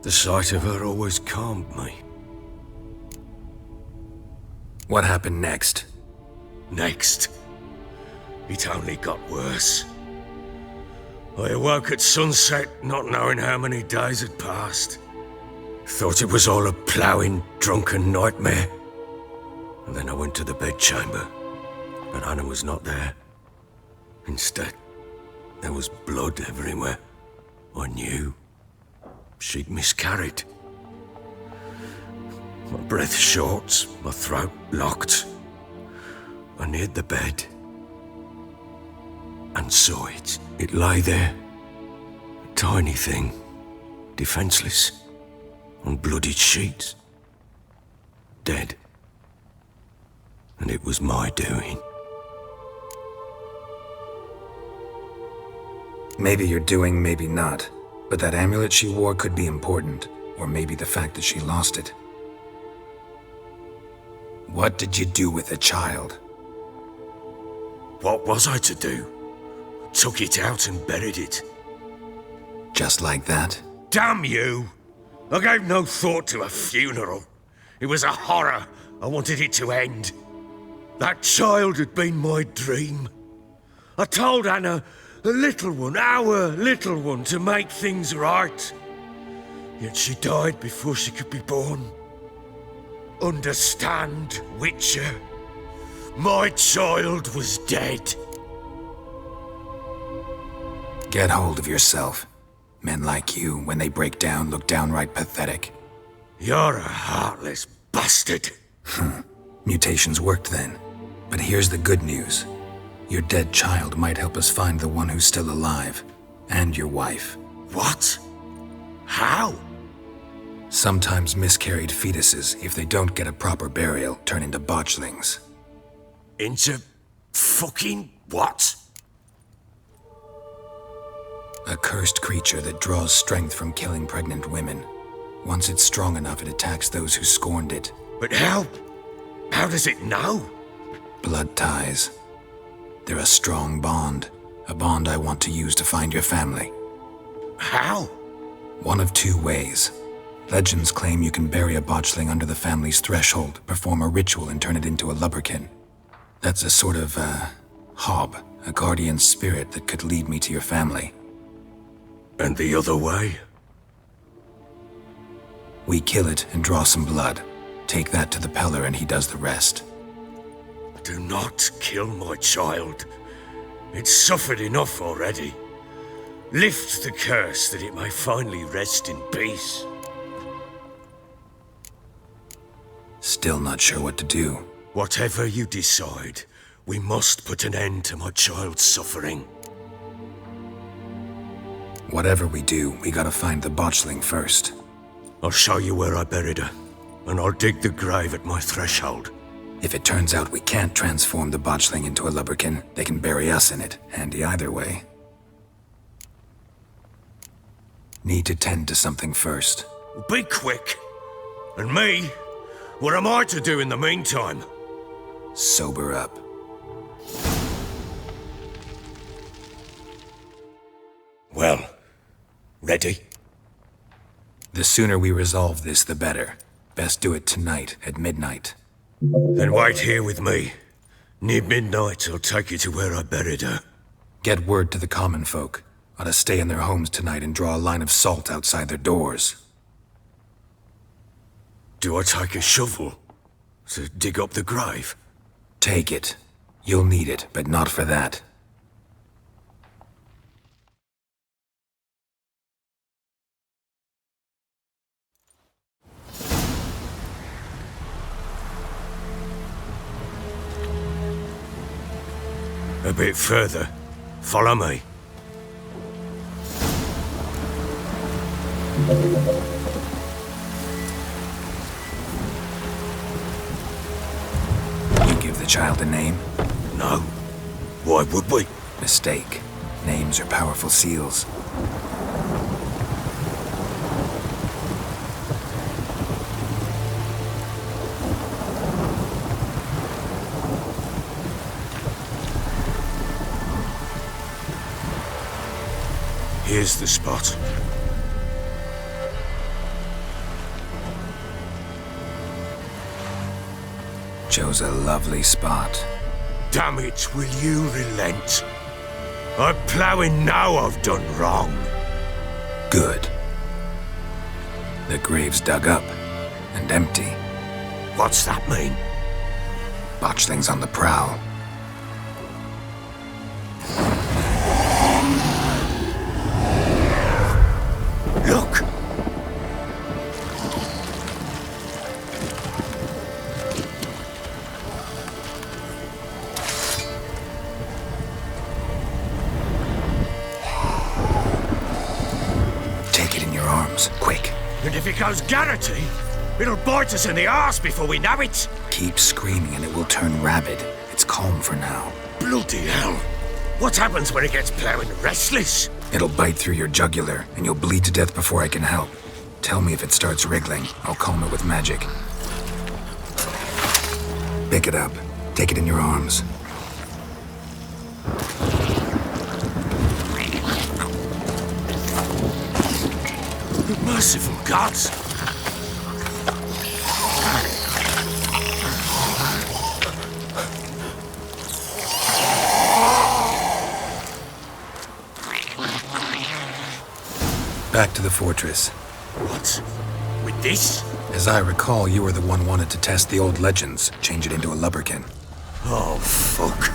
The sight of her always calmed me. What happened next? Next? It only got worse. I awoke at sunset, not knowing how many days had passed. Thought it was all a ploughing, drunken nightmare. And then I went to the bedchamber, but Anna was not there. Instead, there was blood everywhere. I knew. She'd miscarried. My breath short, my throat locked. I neared the bed and saw it. It lay there, a tiny thing, defenseless, on bloodied sheets, dead. And it was my doing. Maybe you're doing, maybe not. But that amulet she wore could be important. Or maybe the fact that she lost it. What did you do with the child? What was I to do? Took it out and buried it. Just like that? Damn you! I gave no thought to a funeral. It was a horror. I wanted it to end. That child had been my dream. I told Anna, the little one, our little one, to make things right. Yet she died before she could be born. Understand, Witcher? My child was dead. Get hold of yourself. Men like you, when they break down, look downright pathetic. You're a heartless bastard. Mutations worked then. But here's the good news. Your dead child might help us find the one who's still alive. And your wife. What? How? Sometimes miscarried fetuses, if they don't get a proper burial, turn into botchlings. Into fucking what? A cursed creature that draws strength from killing pregnant women. Once it's strong enough, it attacks those who scorned it. But how? How does it know? Blood ties. They're a strong bond. A bond I want to use to find your family. How? One of two ways. Legends claim you can bury a botchling under the family's threshold, perform a ritual, and turn it into a lubberkin. That's a sort of, hob, a guardian spirit that could lead me to your family. And the other way? We kill it and draw some blood. Take that to the Peller and he does the rest. Do not kill my child. It's suffered enough already. Lift the curse that it may finally rest in peace. Still not sure what to do. Whatever you decide, we must put an end to my child's suffering. Whatever we do, we gotta find the botchling first. I'll show you where I buried her, and I'll dig the grave at my threshold. If it turns out we can't transform the botchling into a lubberkin, they can bury us in it. Handy either way. Need to tend to something first. Be quick. And me? What am I to do in the meantime? Sober up. Well, ready? The sooner we resolve this, the better. Best do it tonight, at midnight. Then wait here with me. Near midnight, I'll take you to where I buried her. Get word to the common folk. Ought to stay in their homes tonight and draw a line of salt outside their doors. Do I take a shovel to dig up the grave? Take it. You'll need it, but not for that. A bit further. Follow me. You give the child a name? No. Why would we? Mistake. Names are powerful seals. Here's the spot. Chose a lovely spot. Damn it, will you relent? I'm ploughing now I've done wrong. Good. The grave's dug up and empty. What's that mean? Botchling's on the prowl. Look! Take it in your arms, quick. And if it goes Garrity, it'll bite us in the arse before we know it. Keep screaming and it will turn rabid. It's calm for now. Bloody hell. What happens when it gets ploughing restless? It'll bite through your jugular, and you'll bleed to death before I can help. Tell me if it starts wriggling. I'll calm it with magic. Pick it up. Take it in your arms. Merciful gods! Back to the fortress. What? With this? As I recall, you were the one wanted to test the old legends, change it into a lubberkin. Oh, fuck.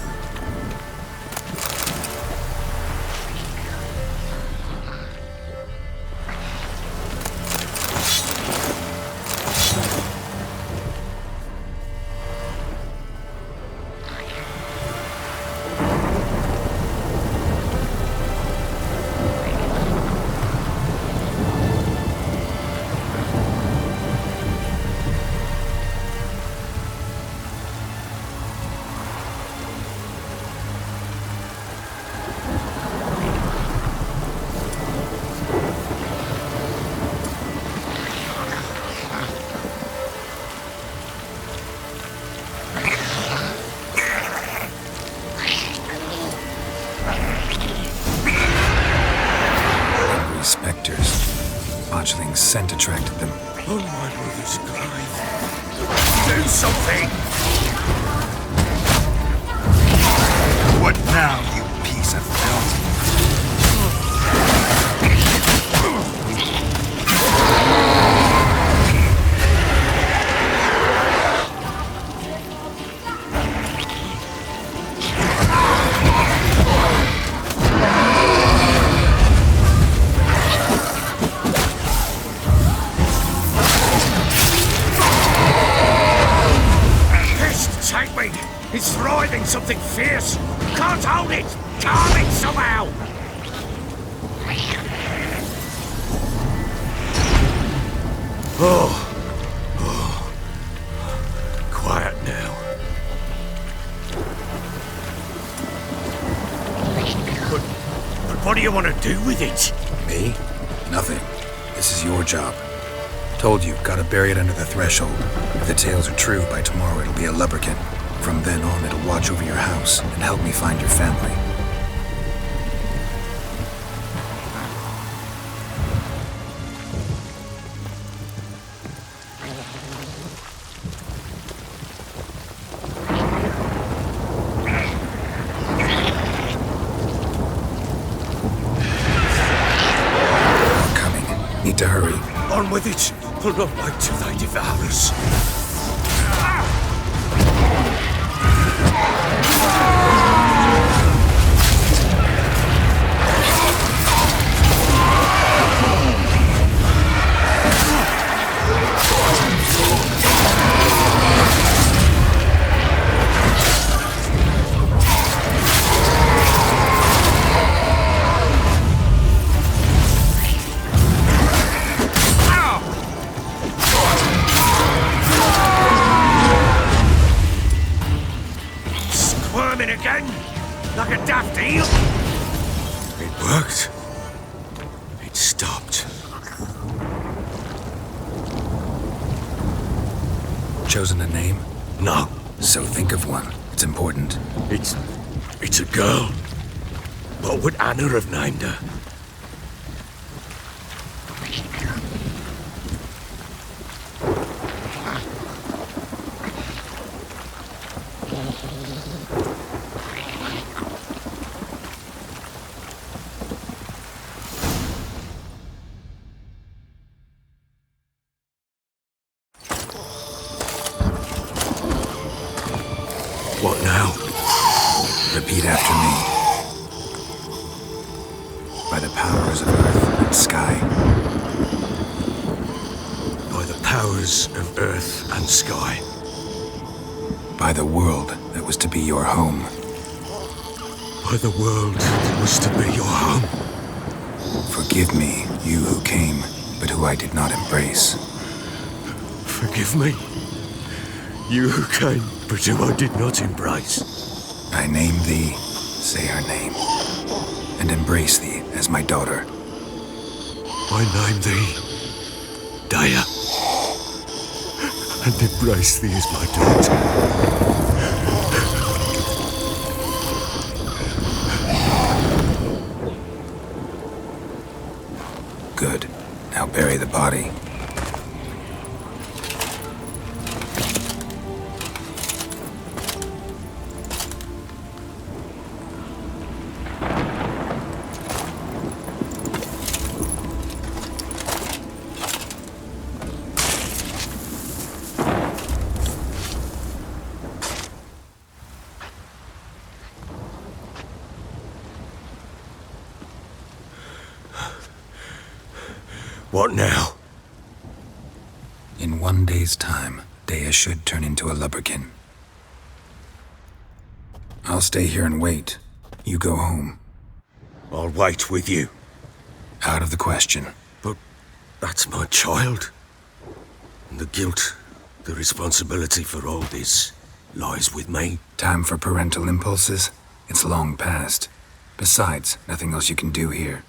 Botchling's scent attracted them. Oh, my brother's alive. Do something! What now, you piece of filth? It's writhing something fierce. Can't hold it. Calm it somehow. Oh. Quiet now. But what do you want to do with it? Me? Nothing. This is your job. Told you, gotta bury it under the threshold. If the tales are true, by tomorrow it'll be a lubberkin. From then on, it'll watch over your house and help me find your family. I'm coming. Need to hurry. On with it. We'll not wait till they devour us. after you! It worked. It stopped. Chosen a name? No. So think of one. It's important. It's a girl. What would Anna have named her? What now? Repeat after me. By the powers of earth and sky. By the powers of earth and sky. By the world that was to be your home. By the world that was to be your home. Forgive me, you who came, but who I did not embrace. Forgive me, you who came, but who I did not embrace. I name thee, say her name, and embrace thee as my daughter. I name thee, Daya, and embrace thee as my daughter. Good. Now bury the body. What now? In 1 day's time, Dea should turn into a lubberkin. I'll stay here and wait. You go home. I'll wait with you. Out of the question. But that's my child. And the guilt, the responsibility for all this lies with me. Time for parental impulses? It's long past. Besides, nothing else you can do here.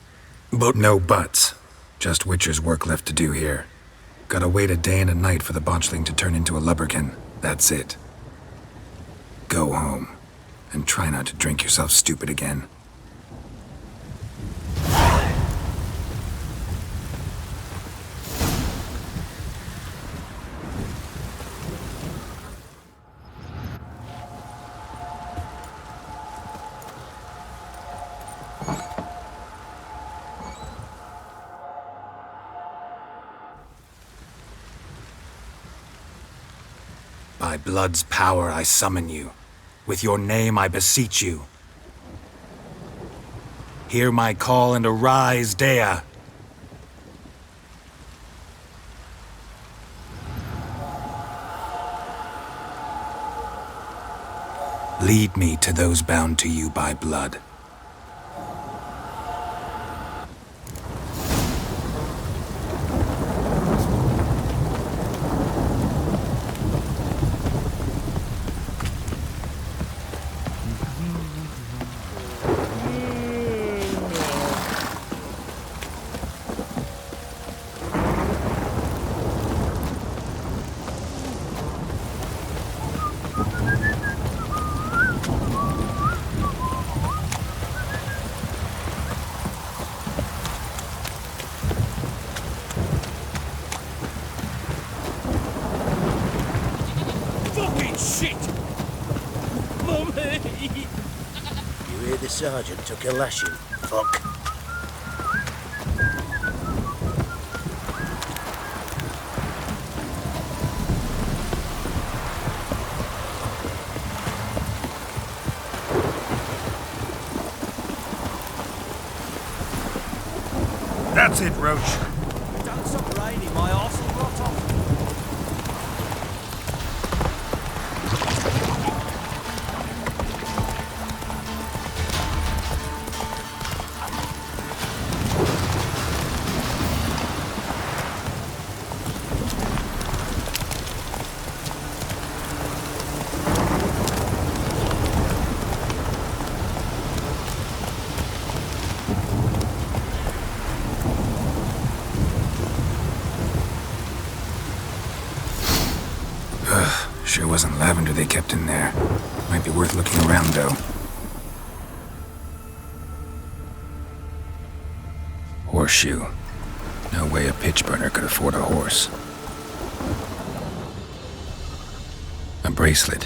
But no buts. Just Witcher's work left to do here. Gotta wait a day and a night for the botchling to turn into a lubberkin. That's it. Go home. And try not to drink yourself stupid again. By blood's power I summon you. With your name I beseech you. Hear my call and arise, Dea. Lead me to those bound to you by blood. The sergeant took a lashing. Fuck. That's it, Roach. Don't stop raining, my arse will rot off. wasn't lavender they kept in there. Might be worth looking around, though. Horseshoe. No way a pitch burner could afford a horse. A bracelet.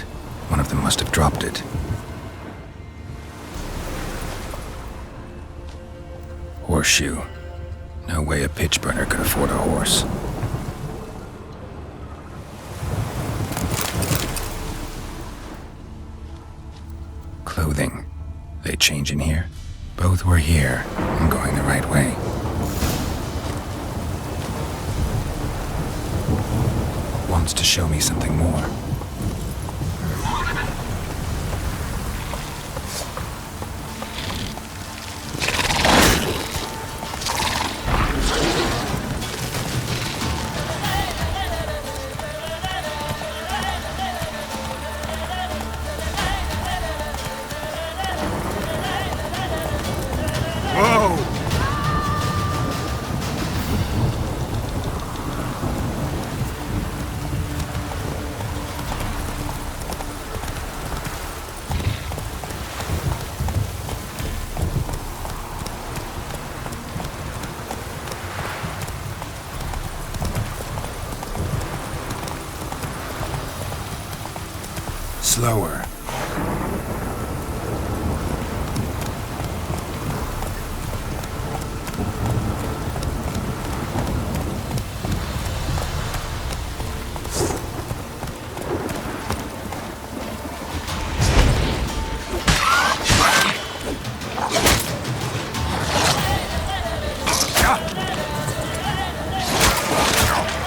One of them must have dropped it. Horseshoe. No way a pitch burner could afford a horse. Clothing. They change in here? Both were here. I'm going the right way. Wants to show me something more. Slower.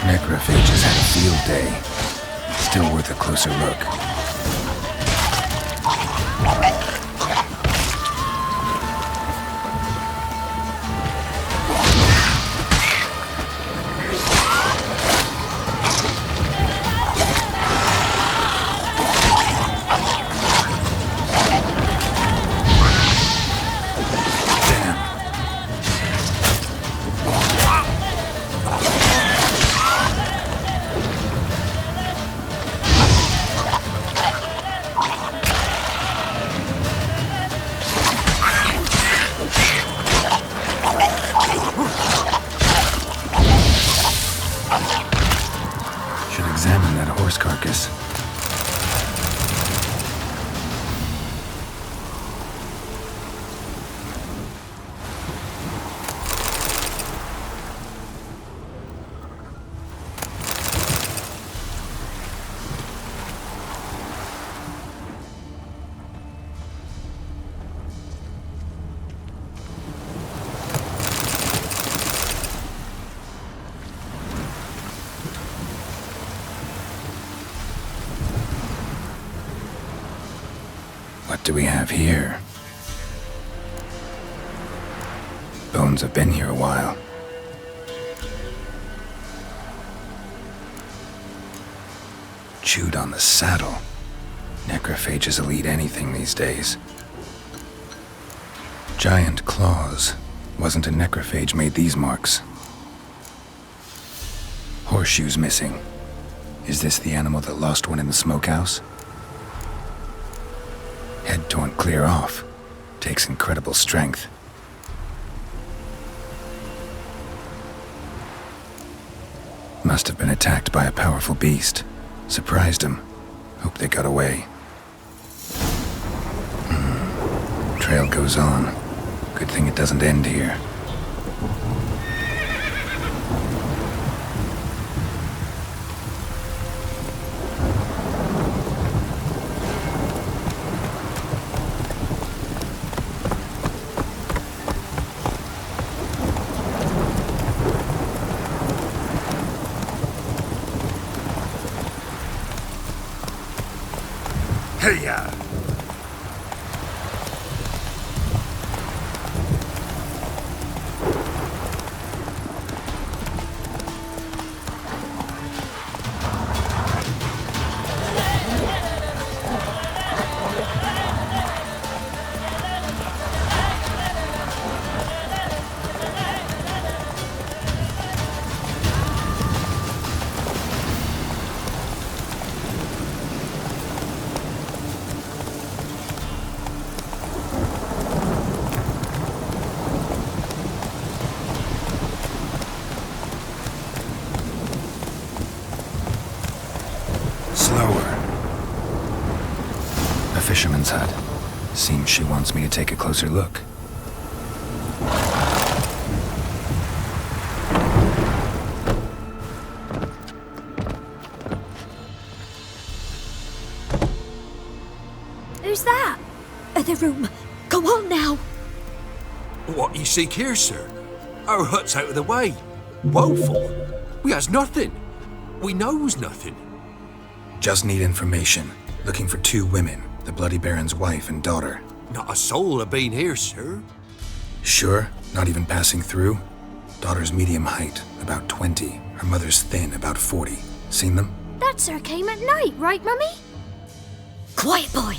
Necrophages had a field day. Still worth a closer look. Examine that horse carcass. What do we have here? Bones have been here a while. Chewed on the saddle. Necrophages will eat anything these days. Giant claws. Wasn't a necrophage made these marks. Horseshoes missing. Is this the animal that lost one in the smokehouse? Head torn clear off. Takes incredible strength. Must have been attacked by a powerful beast. Surprised him. Hope they got away. Trail goes on. Good thing it doesn't end here. Hey-ya! wants me to take a closer look. Who's that? Other room. Go on now. What you seek here, sir? Our hut's out of the way. Woeful. We has nothing. We knows nothing. Just need information. Looking for 2 women, the Bloody Baron's wife and daughter. Not a soul have been here, sir. Sure? Not even passing through? Daughter's medium height, about 20. Her mother's thin, about 40. Seen them? That sir came at night, right, Mummy? Quiet, boy.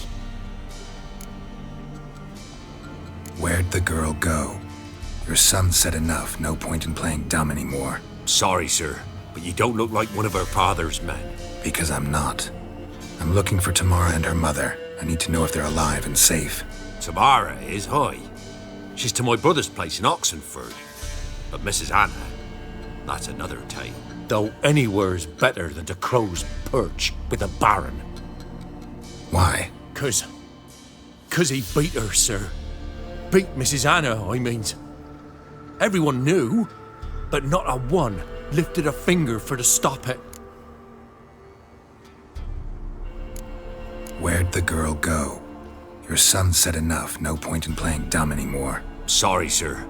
Where'd the girl go? Your son said enough, no point in playing dumb anymore. Sorry, sir, but you don't look like one of our father's men. Because I'm not. I'm looking for Tamara and her mother. I need to know if they're alive and safe. Tamara is high. She's to my brother's place in Oxenford. But Mrs. Anna, that's another tale. Though anywhere's better than the Crow's Perch with the Baron. Why? 'Cause he beat her, sir. Beat Mrs. Anna, I mean. Everyone knew, but not a one lifted a finger for to stop it. Where'd the girl go? Your son said enough, no point in playing dumb anymore. Sorry, sir.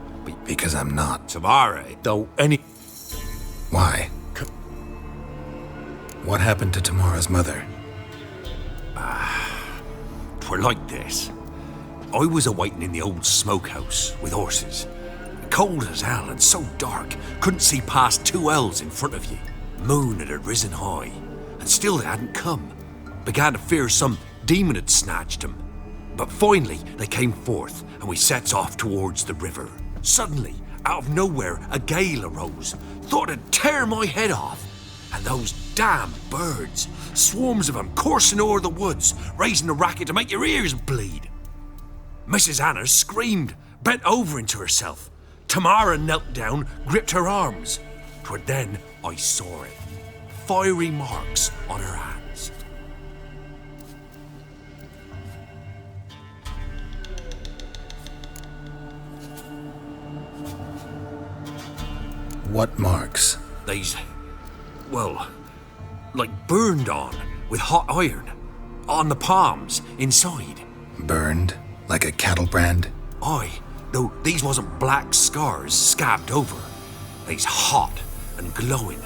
Because I'm not. Tamara, though any... Why? What happened to Tamara's mother? Twere like this. I was awaiting in the old smokehouse with horses. Cold as hell and so dark, couldn't see past 2 ells in front of you. Moon had risen high, and still they hadn't come. Began to fear some demon had snatched them. But finally, they came forth, and we sets off towards the river. Suddenly, out of nowhere, a gale arose. Thought it'd tear my head off. And those damn birds, swarms of them coursing o'er the woods, raising a racket to make your ears bleed. Mrs. Anna screamed, bent over into herself. Tamara knelt down, gripped her arms. 'Twere then I saw it. Fiery marks on her hands. What marks? They's, well, like burned on with hot iron. On the palms, inside. Burned? Like a cattle brand? Aye, though these wasn't black scars scabbed over. They's hot and glowing,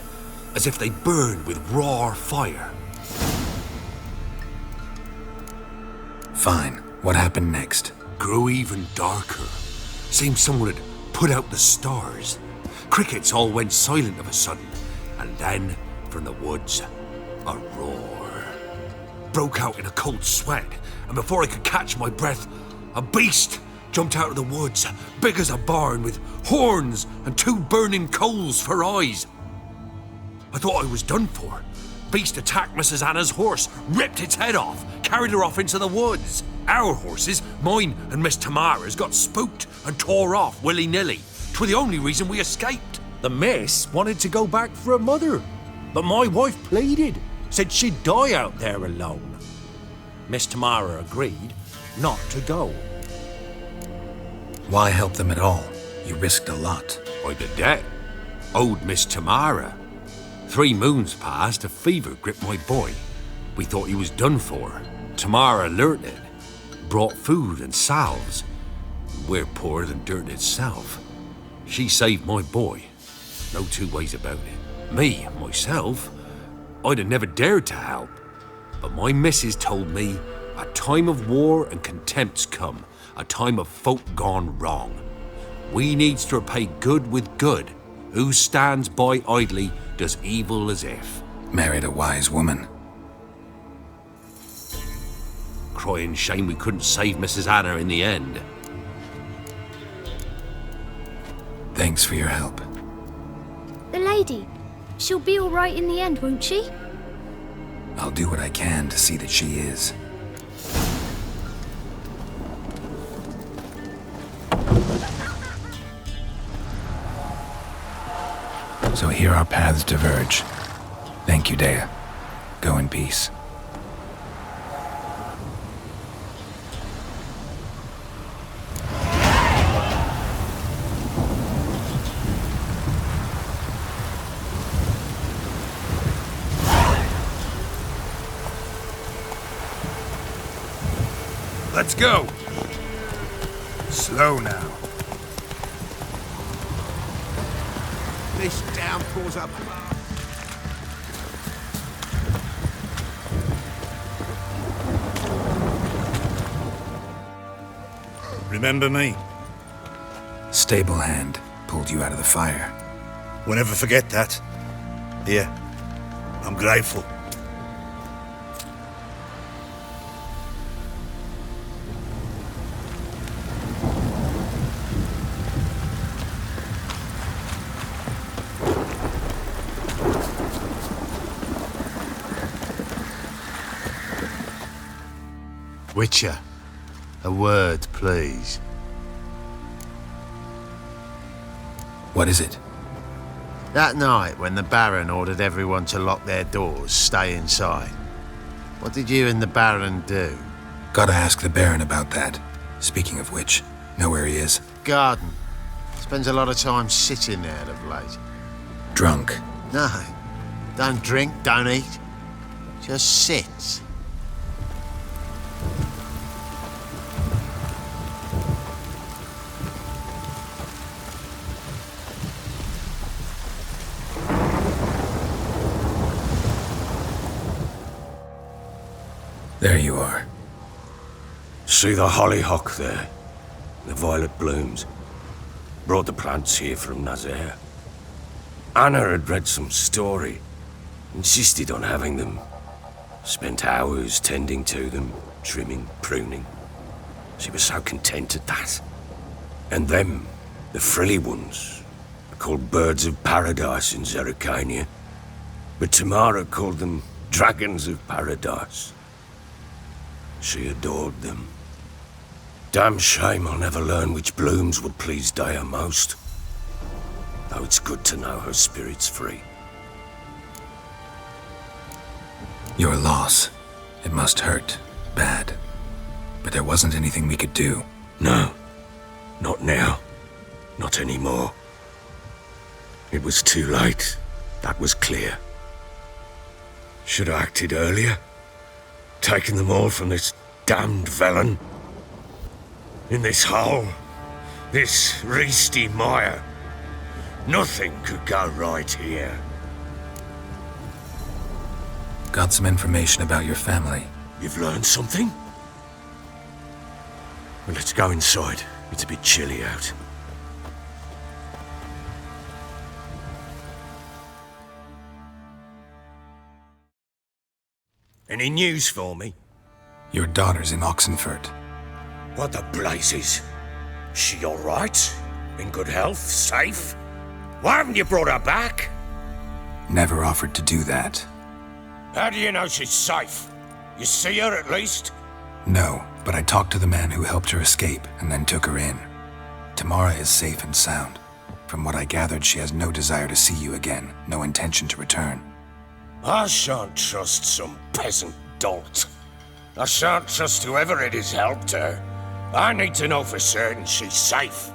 as if they burned with raw fire. Fine. What happened next? Grew even darker. Seemed someone had put out the stars. Crickets all went silent of a sudden, and then, from the woods, a roar. Broke out in a cold sweat, and before I could catch my breath, a beast jumped out of the woods, big as a barn, with horns and 2 burning coals for eyes. I thought I was done for. Beast attacked Mrs. Anna's horse, ripped its head off, carried her off into the woods. Our horses, mine and Miss Tamara's, got spooked and tore off willy-nilly. 'Twere the only reason we escaped. The miss wanted to go back for her mother, but my wife pleaded, said she'd die out there alone. Miss Tamara agreed not to go. Why help them at all? You risked a lot. By the debt. Owed Miss Tamara. 3 moons passed, a fever gripped my boy. We thought he was done for. Tamara learnt it. Brought food and salves. We're poorer than dirt itself. She saved my boy. No 2 ways about it. Me, myself, I'd have never dared to help. But my missus told me a time of war and contempt's come. A time of folk gone wrong. We needs to repay good with good. Who stands by idly does evil as if. Married a wise woman. Crying shame we couldn't save Mrs. Anna in the end. Thanks for your help. The lady. She'll be all right in the end, won't she? I'll do what I can to see that she is. So here our paths diverge. Thank you, Dea. Go in peace. Let's go. Slow now. This downpour's up. Remember me? Stable hand pulled you out of the fire. We'll never forget that. Here, I'm grateful. Witcher, a word, please. What is it? That night when the Baron ordered everyone to lock their doors, stay inside, what did you and the Baron do? Gotta ask the Baron about that. Speaking of which, know where he is? Garden. Spends a lot of time sitting there of late. Drunk. No. Don't drink, don't eat. Just sits. There you are. See the hollyhock there? The violet blooms. Brought the plants here from Nazaire. Anna had read some story. Insisted on having them. Spent hours tending to them, trimming, pruning. She was so content at that. And them, the frilly ones, are called birds of paradise in Zerrikania. But Tamara called them dragons of paradise. She adored them. Damn shame I'll never learn which blooms would please Dea most. Though it's good to know her spirit's free. Your loss. It must hurt. Bad. But there wasn't anything we could do. No. Not now. Not anymore. It was too late. That was clear. Should have acted earlier. Taken them all from this damned Velen. In this hole. This reesty mire. Nothing could go right here. Got some information about your family. You've learned something? Well, let's go inside. It's a bit chilly out. Any news for me? Your daughter's in Oxenfurt. What the blazes? She all right? In good health? Safe? Why haven't you brought her back? Never offered to do that. How do you know she's safe? You see her at least? No, but I talked to the man who helped her escape and then took her in. Tamara is safe and sound. From what I gathered, she has no desire to see you again, no intention to return. I shan't trust some peasant dolt. I shan't trust whoever it is helped her. I need to know for certain she's safe.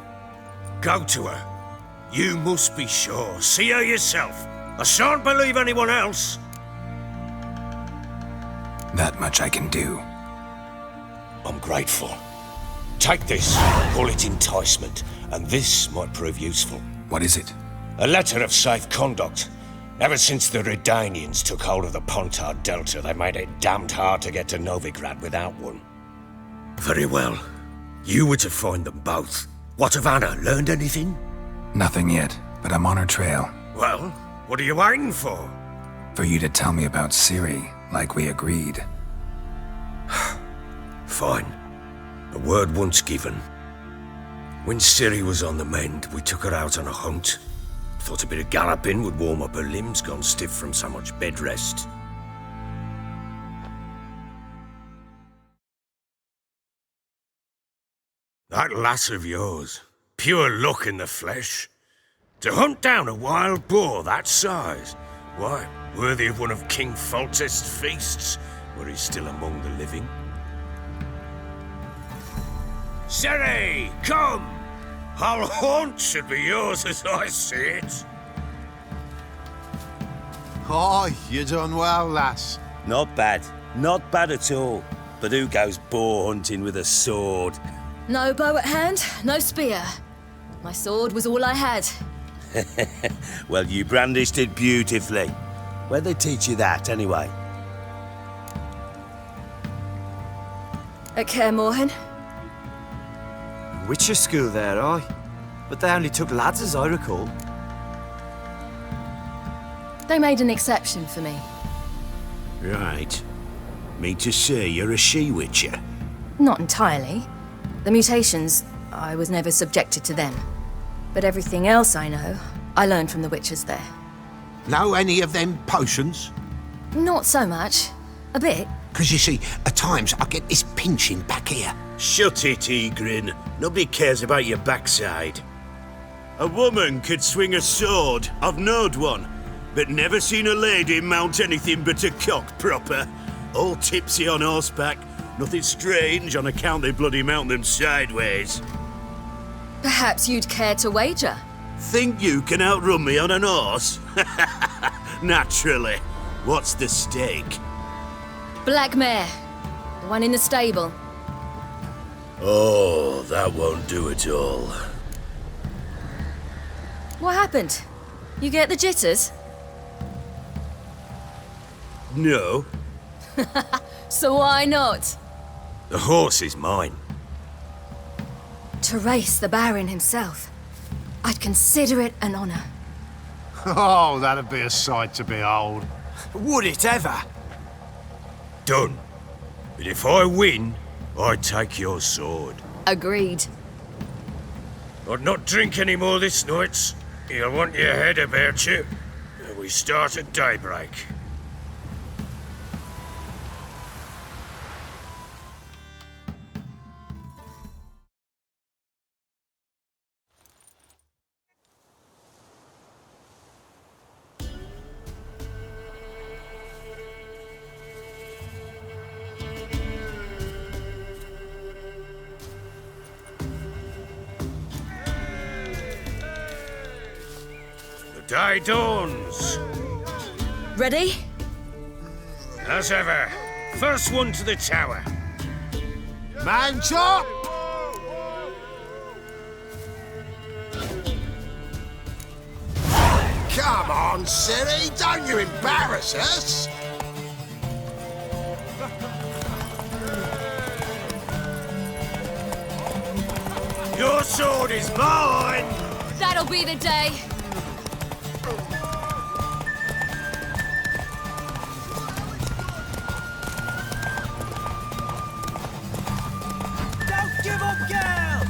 Go to her. You must be sure. See her yourself. I shan't believe anyone else. That much I can do. I'm grateful. Take this, call it enticement, and this might prove useful. What is it? A letter of safe conduct. Ever since the Redanians took hold of the Pontard Delta, they made it damned hard to get to Novigrad without one. Very well. You were to find them both. What of Anna? Learned anything? Nothing yet, but I'm on her trail. Well, what are you waiting for? For you to tell me about Ciri, like we agreed. Fine. A word once given. When Ciri was on the mend, we took her out on a hunt. Thought a bit of galloping would warm up her limbs gone stiff from so much bed rest. That lass of yours, pure luck in the flesh. To hunt down a wild boar that size, why, worthy of one of King Foltest's feasts, where he's still among the living. Ciri, come! Our haunt should be yours as I see it. Oh, you done well, lass. Not bad. Not bad at all. But who goes boar hunting with a sword? No bow at hand, no spear. My sword was all I had. Well, you brandished it beautifully. Where'd they teach you that, anyway? At Kaer Morhen. Witcher school there, aye. But they only took lads, as I recall. They made an exception for me. Right. Mean to say you're a she-witcher? Not entirely. The mutations, I was never subjected to them. But everything else I know, I learned from the witches there. Know any of them potions? Not so much. A bit. Because you see, at times I get this pinching back here. Shut it, Egrin. Nobody cares about your backside. A woman could swing a sword. I've knowed one. But never seen a lady mount anything but a cock proper. All tipsy on horseback. Nothing strange on account they bloody mount them sideways. Perhaps you'd care to wager? Think you can outrun me on an horse? Naturally. What's the stake? Black mare. The one in the stable. Oh, that won't do at all. What happened? You get the jitters? No. So why not? The horse is mine. To race the Baron himself. I'd consider it an honor. Oh, that'd be a sight to behold. Would it ever? Done. But if I win, I take your sword. Agreed. I'd not drink any more this night. You'll want your head about you. We start at daybreak. Day dawns. Ready? As ever. First one to the tower. Man chop! Come on, Siri, don't you embarrass us! Your sword is mine! That'll be the day. Don't give up, girl!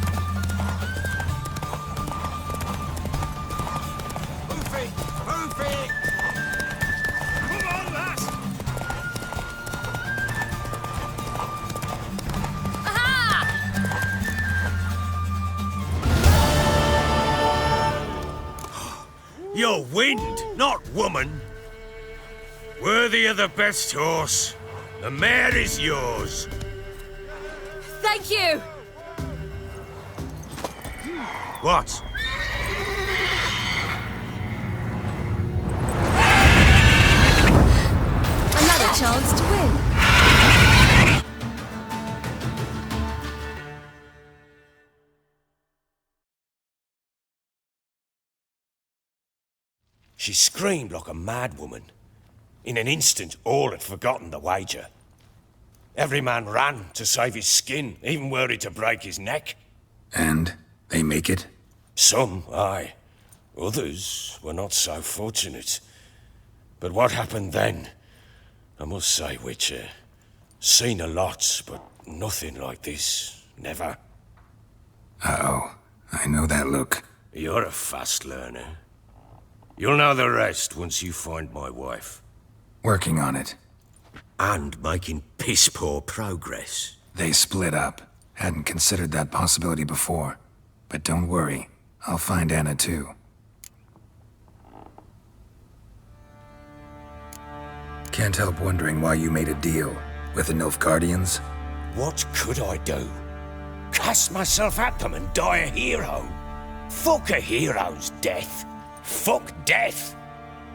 Move it! Move it! Come on, lass! You're wind, not woman. Worthy of the best horse. The mare is yours. Thank you! What? Another chance to win. She screamed like a mad woman. In an instant, all had forgotten the wager. Every man ran to save his skin, even were he to break his neck. And they make it? Some, aye. Others were not so fortunate. But what happened then? I must say, Witcher, seen a lot, but nothing like this. Never. Uh-oh. I know that look. You're a fast learner. You'll know the rest once you find my wife. Working on it. And making piss-poor progress. They split up. Hadn't considered that possibility before. But don't worry. I'll find Anna too. Can't help wondering why you made a deal with the Nilfgaardians. What could I do? Cast myself at them and die a hero? Fuck a hero's death. Fuck death.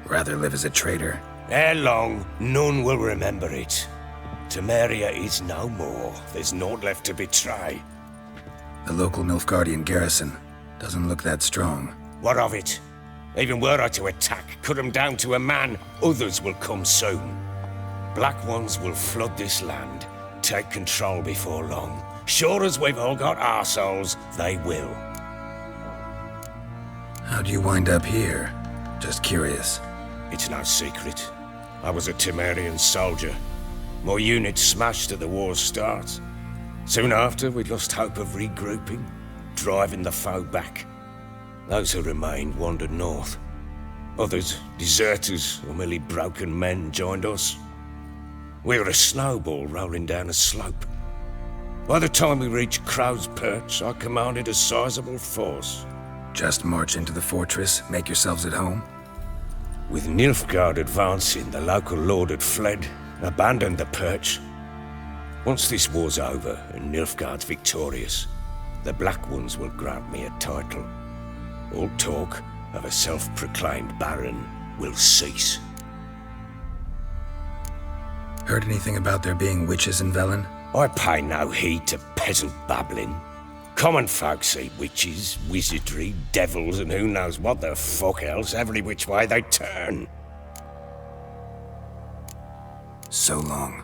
Rather live as a traitor. Ere long, none will remember it. Temeria is no more. There's naught left to betray. The local Nilfgaardian garrison doesn't look that strong. What of it? Even were I to attack, cut them down to a man, others will come soon. Black Ones will flood this land, take control before long. Sure as we've all got arseholes, they will. How'd you wind up here? Just curious. It's no secret. I was a Temerian soldier. My unit smashed at the war's start. Soon after, we'd lost hope of regrouping, driving the foe back. Those who remained wandered north. Others, deserters or merely broken men, joined us. We were a snowball rolling down a slope. By the time we reached Crow's Perch, I commanded a sizable force. Just march into the fortress, make yourselves at home? With Nilfgaard advancing, the local lord had fled, abandoned the perch. Once this war's over and Nilfgaard's victorious, the Black Ones will grant me a title. All talk of a self-proclaimed baron will cease. Heard anything about there being witches in Velen? I pay no heed to peasant babbling. Common folk see witches, wizardry, devils, and who knows what the fuck else every which way they turn. So long.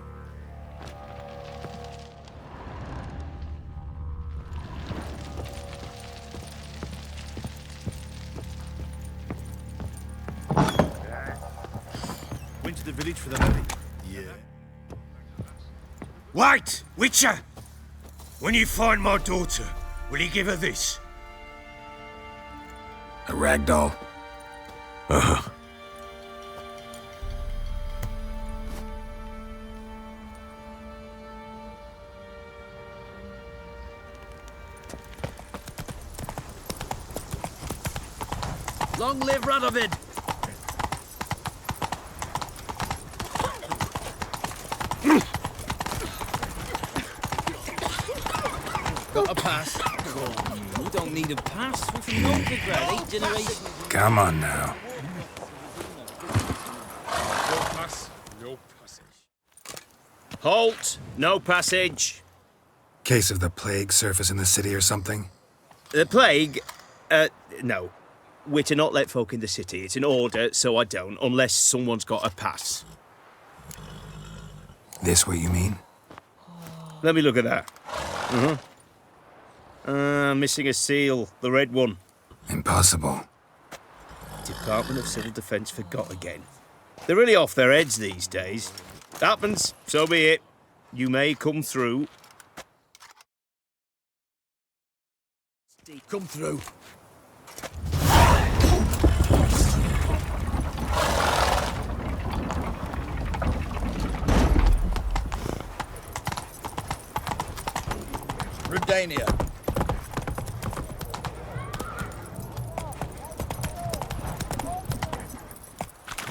Went to the village for the levy. Yeah. Wait, Witcher! When you find my daughter, will you give her this? A rag doll? Uh-huh. Long live Radovid! Got a pass? You don't need a pass. We're from Novigrad, 8 generations. Come on now. No pass, no passage. Halt! No passage. Case of the plague surface in the city or something? The plague? No. We're to not let folk in the city. It's an order, so I don't, unless someone's got a pass. This what you mean? Let me look at that. Missing a seal, the red one. Impossible. Department of Civil Defence forgot again. They're really off their heads these days. Happens, so be it. You may come through. Come through. Redania.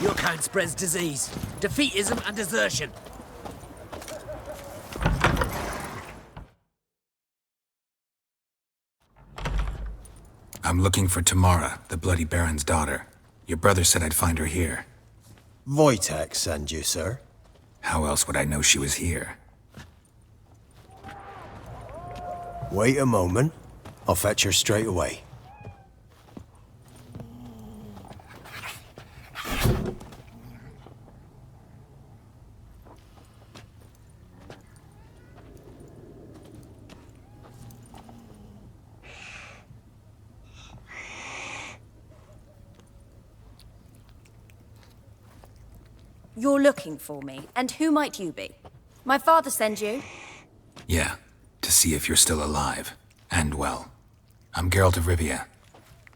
Your kind spreads disease, defeatism and desertion. I'm looking for Tamara, the Bloody Baron's daughter. Your brother said I'd find her here. Wojtek send you, sir. How else would I know she was here? Wait a moment. I'll fetch her straight away. You're looking for me, and who might you be? My father send you? Yeah, to see if you're still alive. And well. I'm Geralt of Rivia.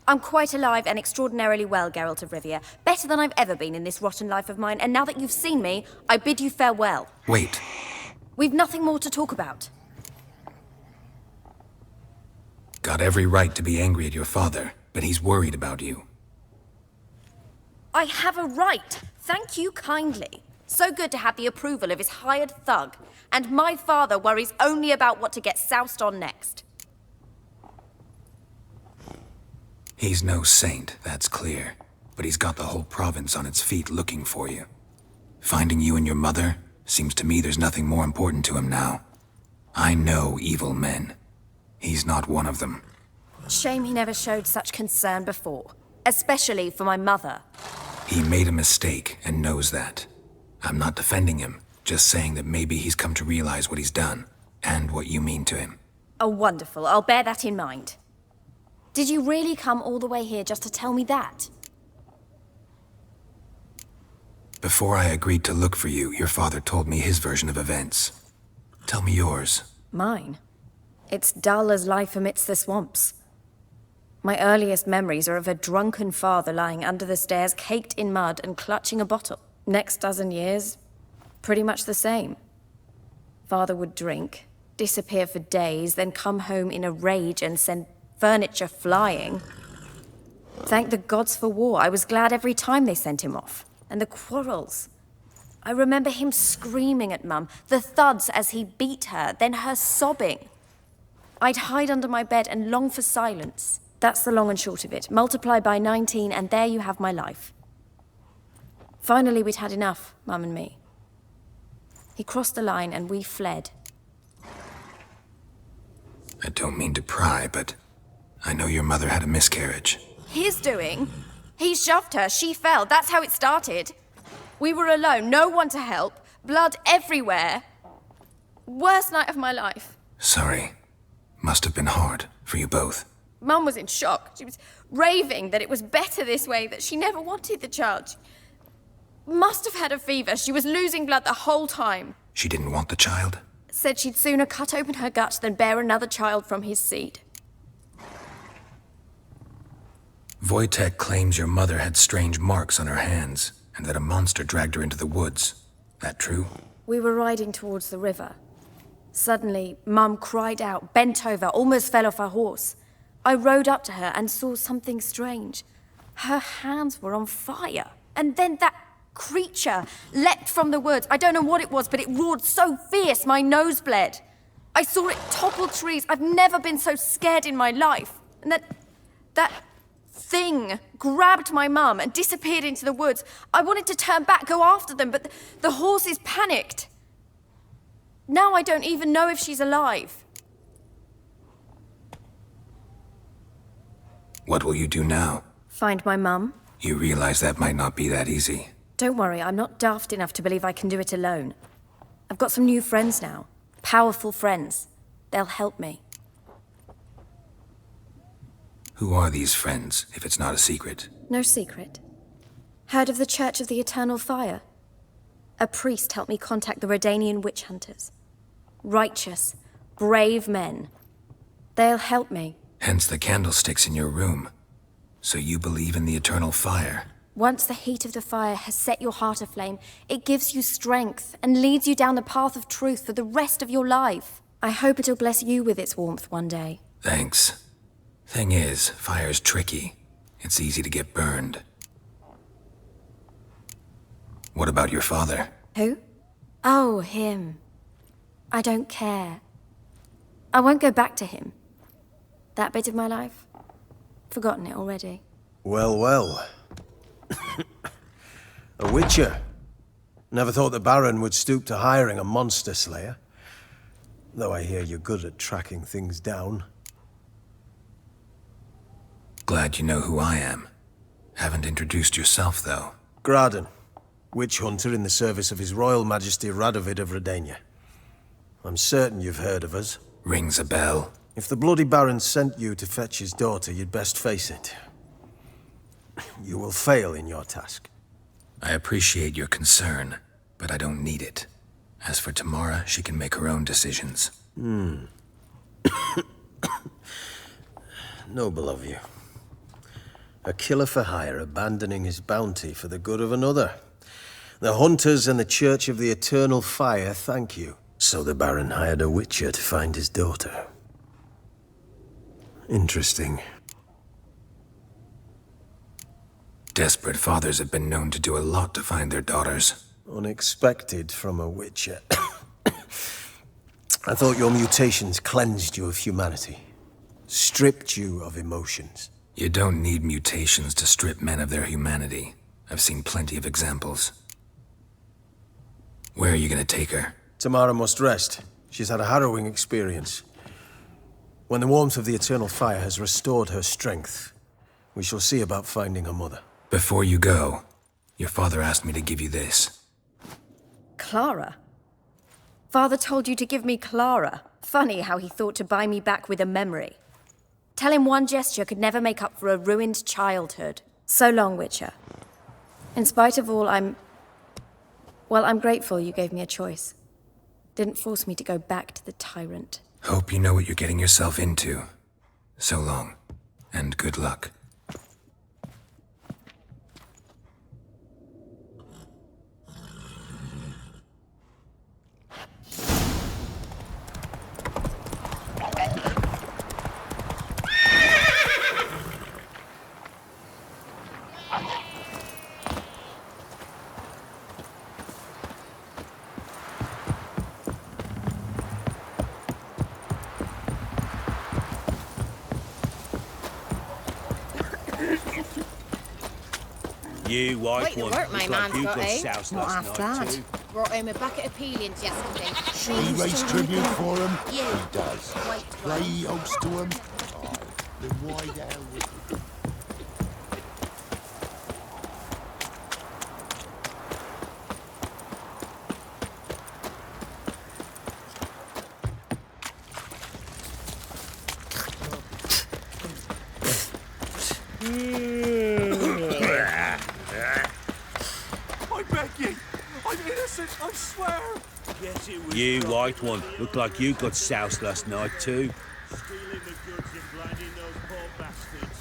I'm quite alive and extraordinarily well, Geralt of Rivia. Better than I've ever been in this rotten life of mine, and now that you've seen me, I bid you farewell. Wait. We've nothing more to talk about. Got every right to be angry at your father, but he's worried about you. I have a right. Thank you kindly. So good to have the approval of his hired thug. And my father worries only about what to get soused on next. He's no saint, that's clear. But he's got the whole province on its feet looking for you. Finding you and your mother, Seems to me there's nothing more important to him now. I know evil men. He's not one of them. Shame he never showed such concern before. Especially for my mother. He made a mistake and knows that. I'm not defending him, just saying that maybe he's come to realize what he's done, and what you mean to him. Oh, wonderful. I'll bear that in mind. Did you really come all the way here just to tell me that? Before I agreed to look for you, your father told me his version of events. Tell me yours. Mine? It's dull as life amidst the swamps. My earliest memories are of a drunken father lying under the stairs, caked in mud and clutching a bottle. Next dozen years, pretty much the same. Father would drink, disappear for days, then come home in a rage and send furniture flying. Thank the gods for war. I was glad every time they sent him off. And the quarrels. I remember him screaming at Mum, the thuds as he beat her, then her sobbing. I'd hide under my bed and long for silence. That's the long and short of it. Multiply by 19 and there you have my life. Finally, we'd had enough, Mum and me. He crossed the line and we fled. I don't mean to pry, but I know your mother had a miscarriage. His doing? He shoved her, she fell, that's how it started. We were alone, no one to help, blood everywhere. Worst night of my life. Sorry. Must have been hard for you both. Mum was in shock. She was raving that it was better this way, that she never wanted the child. She must have had a fever. She was losing blood the whole time. She didn't want the child? Said she'd sooner cut open her gut than bear another child from his seed. Wojtek claims your mother had strange marks on her hands, and that a monster dragged her into the woods. That true? We were riding towards the river. Suddenly, Mum cried out, bent over, almost fell off her horse. I rode up to her and saw something strange. Her hands were on fire. And then that creature leapt from the woods. I don't know what it was, but it roared so fierce my nose bled. I saw it topple trees. I've never been so scared in my life. And that thing grabbed my mum and disappeared into the woods. I wanted to turn back, go after them, but the horses panicked. Now I don't even know if she's alive. What will you do now? Find my mum. You realize that might not be that easy. Don't worry, I'm not daft enough to believe I can do it alone. I've got some new friends now. Powerful friends. They'll help me. Who are these friends, if it's not a secret? No secret. Heard of the Church of the Eternal Fire? A priest helped me contact the Redanian witch hunters. Righteous, brave men. They'll help me. Hence the candlesticks in your room. So you believe in the eternal fire? Once the heat of the fire has set your heart aflame, it gives you strength and leads you down the path of truth for the rest of your life. I hope it'll bless you with its warmth one day. Thanks. Thing is, fire's tricky. It's easy to get burned. What about your father? Who? Oh, him. I don't care. I won't go back to him. That bit of my life? Forgotten it already. Well, well. A witcher. Never thought the Baron would stoop to hiring a monster slayer. Though I hear you're good at tracking things down. Glad you know who I am. Haven't introduced yourself, though. Graden, witch hunter in the service of His Royal Majesty Radovid of Redania. I'm certain you've heard of us. Rings a bell. If the Bloody Baron sent you to fetch his daughter, you'd best face it. You will fail in your task. I appreciate your concern, but I don't need it. As for Tamara, she can make her own decisions. Noble of you. A killer for hire abandoning his bounty for the good of another. The hunters and the Church of the Eternal Fire thank you. So the Baron hired a witcher to find his daughter. Interesting. Desperate fathers have been known to do a lot to find their daughters. Unexpected from a witcher. I thought your mutations cleansed you of humanity. Stripped you of emotions. You don't need mutations to strip men of their humanity. I've seen plenty of examples. Where are you gonna take her? Tamara must rest. She's had a harrowing experience. When the warmth of the eternal fire has restored her strength, we shall see about finding her mother. Before you go, your father asked me to give you this. Clara? Father told you to give me Clara. Funny how he thought to buy me back with a memory. Tell him one gesture could never make up for a ruined childhood. So long, Witcher. In spite of all, I'm grateful you gave me a choice. Didn't force me to go back to the tyrant. Hope you know what you're getting yourself into. So long, and good luck. You white Quite the one. work my Looks like man's you got, eh? soused Not last half night bad. too. Brought home a bucket of peelings yesterday. He raised tribute for him. Yeah. He does. White Play host to him. Oh, then why the hell would he? I beg you! I'm innocent, I swear! Yes, it was You white one. Looked like you got soused last night too. stealing the goods and blinding those poor bastards.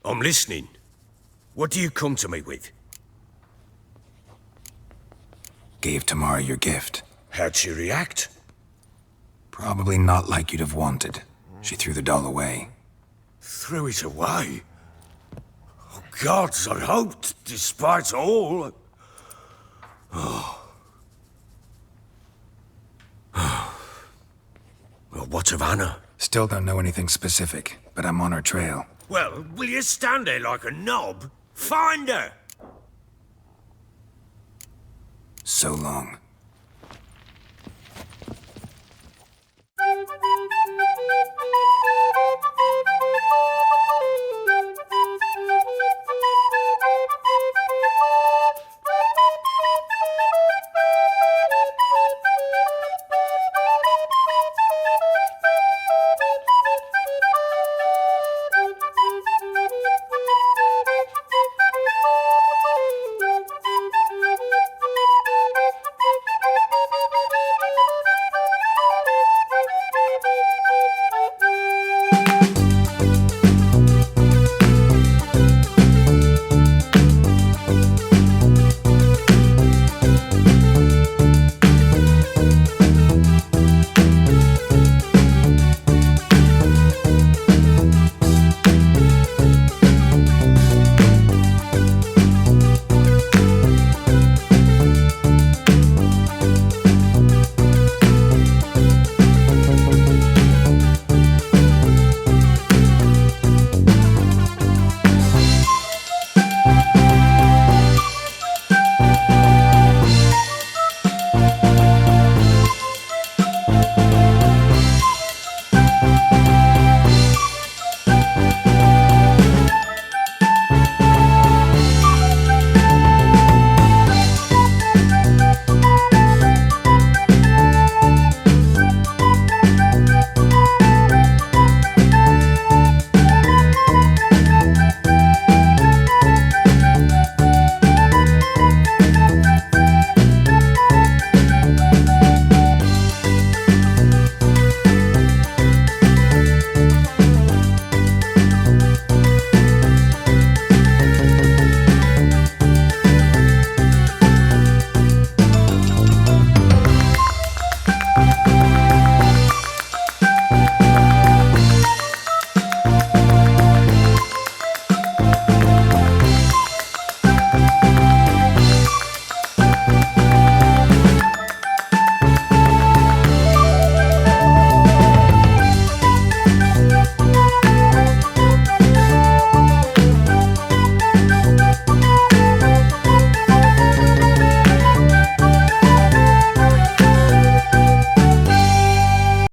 I'm listening. What do you come to me with? Gave Tamara your gift. How'd she react? Probably not like you'd have wanted. She threw the doll away. Threw it away? Oh, gods, I hoped, despite all. Oh. Well, what of Anna? Still don't know anything specific, but I'm on her trail. Well, will you stand there like a knob? Find her! So long.